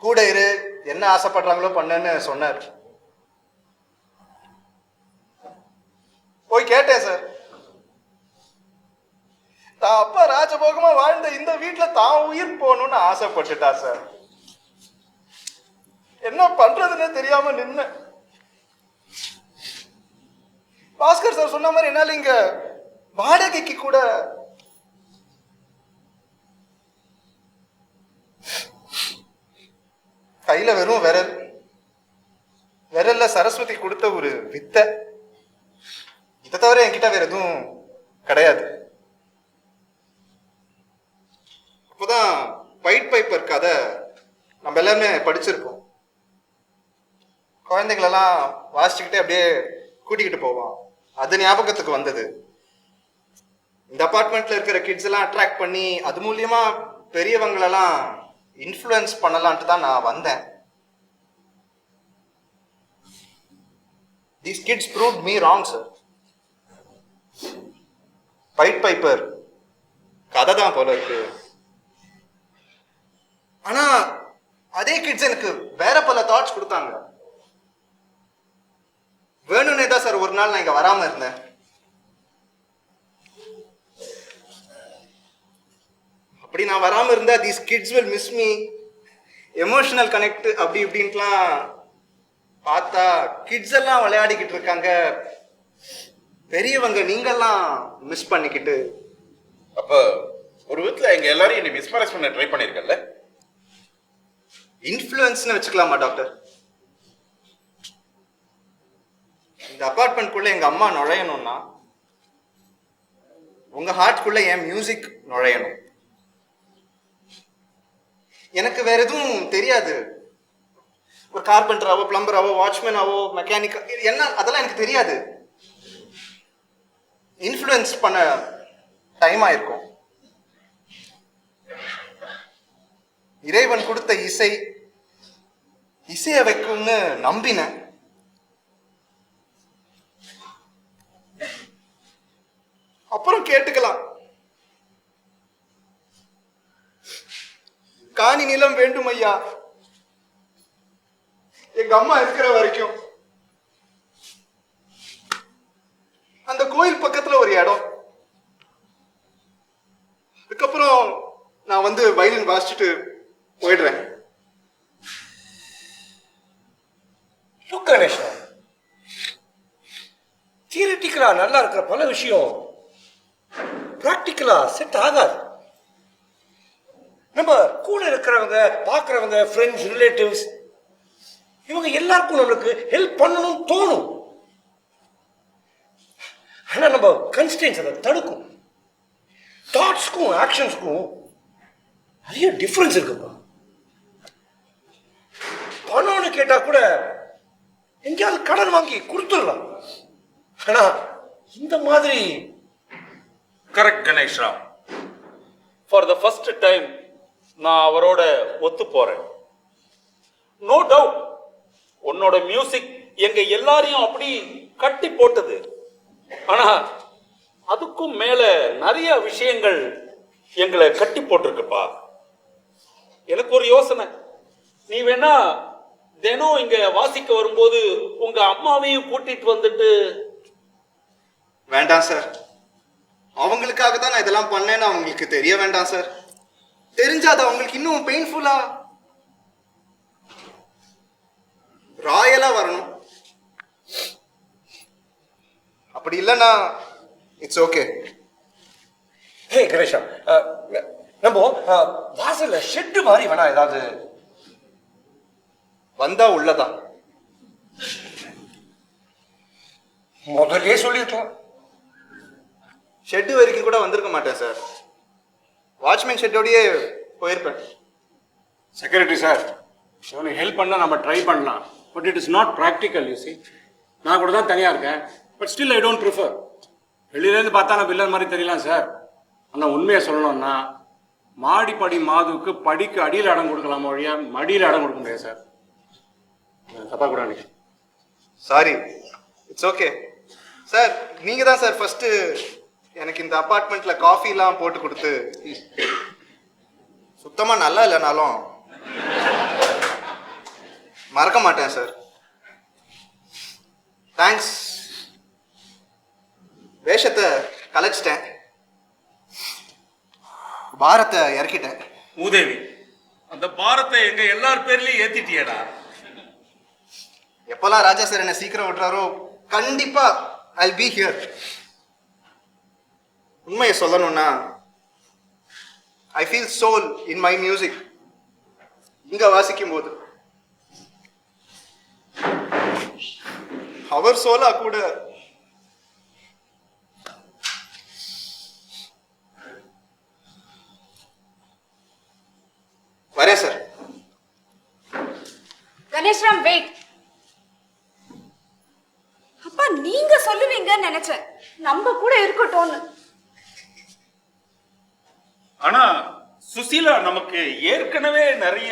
கூட இரு, என்ன ஆசைப்படுறாங்களோ பண்ணுன்னு சொன்னார். போய் கேட்டேன் சார், தான் அப்பா ராஜபோகமா வாழ்ந்த இந்த வீட்டுல தான் உயிர் போகணும்னு ஆசைப்பட்டுட்டா சார். என்ன பண்றதுன்னு தெரியாம நின்ன. பாஸ்கர் சார் சொன்ன மாதிரி என்னால இங்க வாடகைக்கு கூட கையில வெறும் விரல்ல சரஸ்வதி கொடுத்த ஒரு வித்தை, இதை தவிர என்கிட்ட வேற எதுவும் கிடையாது. அப்போதான் ஒயிட் பைப்பர் கதை நம்ம எல்லாருமே படிச்சிருப்போம். குழந்தைங்களெல்லாம் வாசிச்சுக்கிட்டே அப்படியே கூட்டிக்கிட்டு போவோம். அது ஞாபகத்துக்கு வந்தது. இந்த அபார்ட்மெண்ட்ல இருக்கிற கிட்ஸ் எல்லாம் அட்ராக்ட் பண்ணி அது மூலியமா பெரியவங்களெல்லாம் இன்ஃப்ளூயன்ஸ் பண்ணலான்ட்டு தான் நான் வந்தேன். These kids proved me wrong, sir. Byte piper கதை தான் போல இருக்கு. ஆனா அதே கிட்ஸ் எனக்கு வேற பல தாட்ஸ் கொடுத்தாங்க. வேணும்னே தான் சார் ஒரு நாள் நான் இங்க வராம இருந்தேன். அப்படி நான் வராம இருந்தா these kids will miss me, emotional connect அப்படி இப்படின்ட்டுலாம் பார்த்தா கிட்ஸ் எல்லாம் விளையாடிக்கிட்டு இருக்காங்க, பெரியவங்க நீங்கெல்லாம் மிஸ் பண்ணிக்கிட்டு. அப்ப ஒரு விதத்துல எங்க எல்லாரையும் என்னை மிஸ்மரைஸ் பண்ண ட்ரை பண்ணிருக்கல. இன்ஃப்ளூயன்ஸ்னு வச்சுக்கலாமா டாக்டர்? இந்த அபார்ட்மெண்ட்குள்ள எங்க அம்மா நுழையணும்னா உங்க ஹார்ட்குள்ள என் மியூசிக் நுழையணும். எனக்கு வேற எதுவும் தெரியாது. ஒரு கார்பெண்டராவோ பிளம்பராவோ வாட்ச்மேனாவோ மெக்கானிக்கா என்ன அதெல்லாம் எனக்கு தெரியாது. இன்ஃப்ளூயன்ஸ் பண்ண டைம் ஆயிருக்கும். இறைவன் கொடுத்த இசைய வைக்கும்னு நம்பினேன். அப்புறம் கேட்டுக்கலாம். காணி நிலம் வேண்டும் ஐயா, எங்க அம்மா இருக்கிற வரைக்கும். அந்த கோயில் பக்கத்துல ஒரு இடம். அதுக்கப்புறம் நான் வந்து வயலின் வாசிச்சுட்டு போயிடுறேன். கணேஷா, தியரிட்டிக்கலா நல்லா இருக்கிற பல விஷயம் பிராக்டிக்கலா செட் ஆகாது. நம்ம கூட இருக்கிறவங்க, பார்க்கிறவங்க, ஃப்ரெண்ட்ஸ், ரிலேட்டிவ்ஸ் இவங்க எல்லாருக்கும் நம்மளுக்கு ஹெல்ப் பண்ணணும் தோணும். ஆனா நம்ம கன்ஸ்டன்ஸ் அதை தடுக்கும். தாட்ஸ்க்கும் ஆக்ஷன்ஸ்க்கும் நிறைய டிஃபரன்ஸ் இருக்குப்பா. பணம்னு கேட்டா கூட எங்கேயாவது கடன் வாங்கி கொடுத்துடலாம். ஆனா இந்த மாதிரி correct Ganesh Ram. For the first time நான் அவரோட ஒத்து போறேன். நோ டவுட் உன்னோட மியூசிக் எங்க எல்லாரையும் அப்படி கட்டி போட்டது. ஆனா அதுக்கும் மேல நிறைய விஷயங்கள் எங்களை கட்டி போட்டிருக்குப்பா. எனக்கு ஒரு யோசனை, நீ வேணா தினம் இங்க வாசிக்க வரும்போது உங்க அம்மாவையும் கூட்டிட்டு வந்துட்டு. வேண்டாம் சார், அவங்களுக்காக தான் நான் இதெல்லாம் பண்ணேன்னு அவங்களுக்கு தெரிய வேண்டாம் சார். தெரிஞ்சா அது அவங்களுக்கு இன்னும் பெயின்ஃபுல்லா ராயலா வரணும். அப்படி இல்லைன்னா இட்ஸ் ஓகே. ஹே கணேஷா, நம்ம வாசல்ல ஷெட்டு மாதிரி வேணா ஏதாவது வந்தா உள்ளதான். முதல்ல சொல்லிருக்கலாம். ஷெட்டு வரைக்கும் கூட வந்திருக்க மாட்டேன் சார். வாட்ச்மேன் ஷெட்டோடயே போயிருப்பேன். செக்ரட்டரி சார், இவனுக்கு ஹெல்ப் பண்ண நம்ம ட்ரை பண்ணலாம். But it is not practical. You see, நான் கூட தான் தனியாக இருக்கேன். But still I don't prefer. வெளியிலேருந்து பார்த்தா நான் வில்லன் மாதிரி தெரியலாம் சார். ஆனால் உண்மையை சொல்லணும்னா மாடிப்படி மாதுவுக்கு படிக்கு அடியில் இடம் கொடுக்கலாமா வழியா மடியில் இடம் கொடுக்க முடியாது சார். தப்பா கூட நினைக்கிறேன். Sorry, it's okay sir. நீங்க தான் சார் ஃபர்ஸ்ட் எனக்கு இந்த அபார்ட்மெண்ட்ல காஃபிலாம் போட்டு கொடுத்து சுத்தமா நல்லா இல்லைனாலும் மறக்க மாட்டேன் சார். தேங்க்ஸ். வேஷத்தை கலைச்சிட்டேன், பாரத்தை இறக்கிட்டேன். மூதேவி, அந்த பாரத்தை எங்க எல்லார் பேர்லயும் ஏத்திட்டியடா. எப்பெல்லாம் ராஜா சார் என்ன சீக்கிரம் விட்டுறாரோ கண்டிப்பா I'll be here. உண்மையை சொல்லணும்னா I feel soul in my music. இங்க வாசிக்கும் போது அவர் சோலா கூட வரேன் சார். கணேஷ்ராம் வெயிட். அப்பா நீங்க சொல்லுவீங்கன்னு நினைச்சேன், நம்ம கூட இருக்கட்டும்னு. ஆனா சுசீலா நமக்கு ஏற்கனவே நிறைய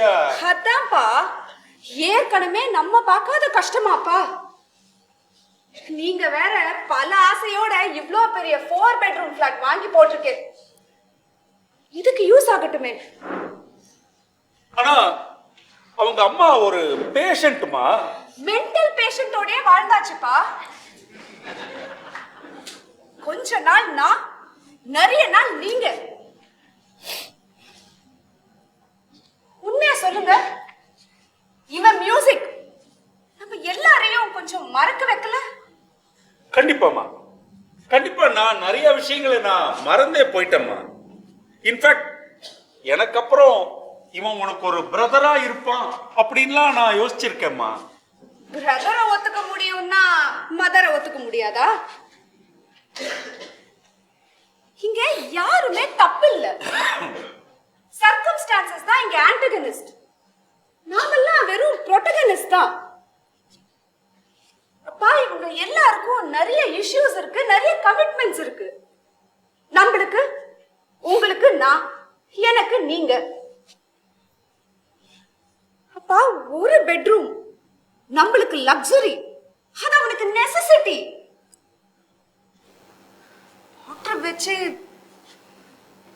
அதான்ப்பா, ஏற்கனவே நம்ம பார்க்காத கஷ்டமாப்பா. நீங்க வேற பல ஆசையோட இவ்ளோ பெரிய 4 பெட்ரூம் ஃபிளாட் வாங்கி போட்டிருக்கேன். இதுக்கு யூஸ் ஆகட்டுமே. ஆனா அவங்க அம்மா ஒரு பேஷண்ட்மா. மென்டல் பேஷண்டோடே வாழ்ந்தாச்சுப்பா. கொஞ்ச நாள் நான், நிறைய நாள் நீங்க. உண்மையா சொல்லுங்க, இவன் மியூசிக் நம்ம எல்லாரையும் கொஞ்சம் மறக்க வைக்கல? கண்டிப்பாமா, கண்டிப்பா. நான் நிறைய விஷயங்களை நான் மறந்தே போயிட்டேம்மா. இன்ஃபேக்ட் எனக்கு அப்புறம் இவன் உனக்கு ஒரு பிரதரா இருப்பான் அப்படின்லாம் நான் யோசிச்சிருக்கேம்மா. பிரதரை ஒத்துக்க முடியும்னா மதரை ஒத்துக்க முடியாதா? இங்க யாருமே தப்பு இல்ல. சர்க்கம்ஸ்டான்சஸ் தான் இங்க ஆன்டகனிஸ்ட். நாமெல்லாம் வெறும் புரோட்டகனிஸ்ட் தான். அப்பா, இவங்க எல்லாருக்கும் நிறைய இஷ்யூஸ் இருக்கு, நிறைய கமிட்மெண்ட்ஸ் இருக்கு. நம்மளுக்கு, உங்களுக்கு நான், எனக்கு நீங்க. அப்பா, ஒரு பெட்ரூம் நம்மளுக்கு லக்ஸரி, அது அவனுக்கு நெசசிட்டி. டாக்டர் வச்சு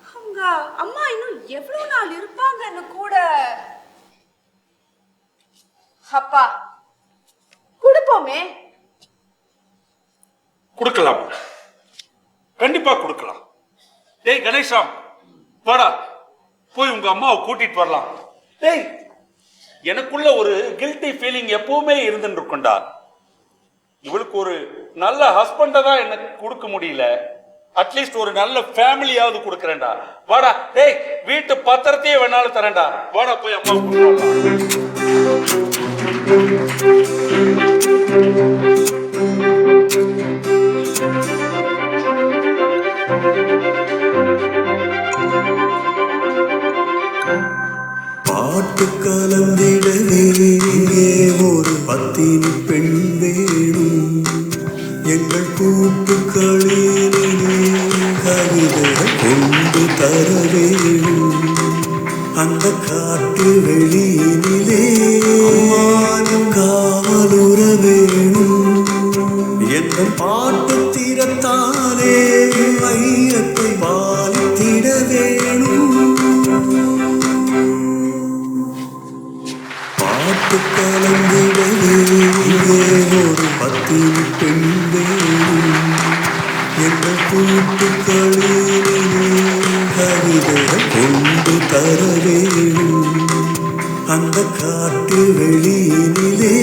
அவங்க அம்மா இன்னும் எவ்வளவு நாள் இருப்பாங்கன்னு கூட. அப்பா, கொடுப்போமே. கொடுக்கலாம், கண்டிப்பா கொடுக்கலாம். டேய் கணேஷாம், வாடா போய் உங்க அம்மாவை கூட்டிட்டு வரலாம். டேய், எனக்குள்ள ஒரு கில்ட்டி ஃபீலிங் எப்பவுமே இருந்துட்டு இருக்கும்டா. இவளுக்கு ஒரு நல்ல ஹஸ்பண்டை தான் எனக்கு கொடுக்க முடியல, அட்லீஸ்ட் ஒரு நல்ல ஃபேமிலியாவது கொடுக்கறேன்டா. வாடா டேய், வீட்டு பத்திரத்தையே வேணாலும் தரேன்டா. வாடா போய் அம்மா கூட்டிட்டு பாட்டு கலந்திடவே இங்கே ஒரு பத்தினி பெண் வேணும். எங்கள் கூட்டுக்களிலே கவிதைகள் கொண்டு தர வேணும். அந்த காட்டு வெளியினிலே அம்மானும் காவலுற வேணும். எங்கள் பாட்டு திறத்தாலே வையத்தை பாலித்திட வேணும். பாட்டு கலந்திடவே இங்கே ஒரு பத்தினி பெண் வேணும். எங்கள் கூட்டுக்களிலே கவிதைகள் கொண்டு தர வேணும். அந்த காட்டு வெளியினிலே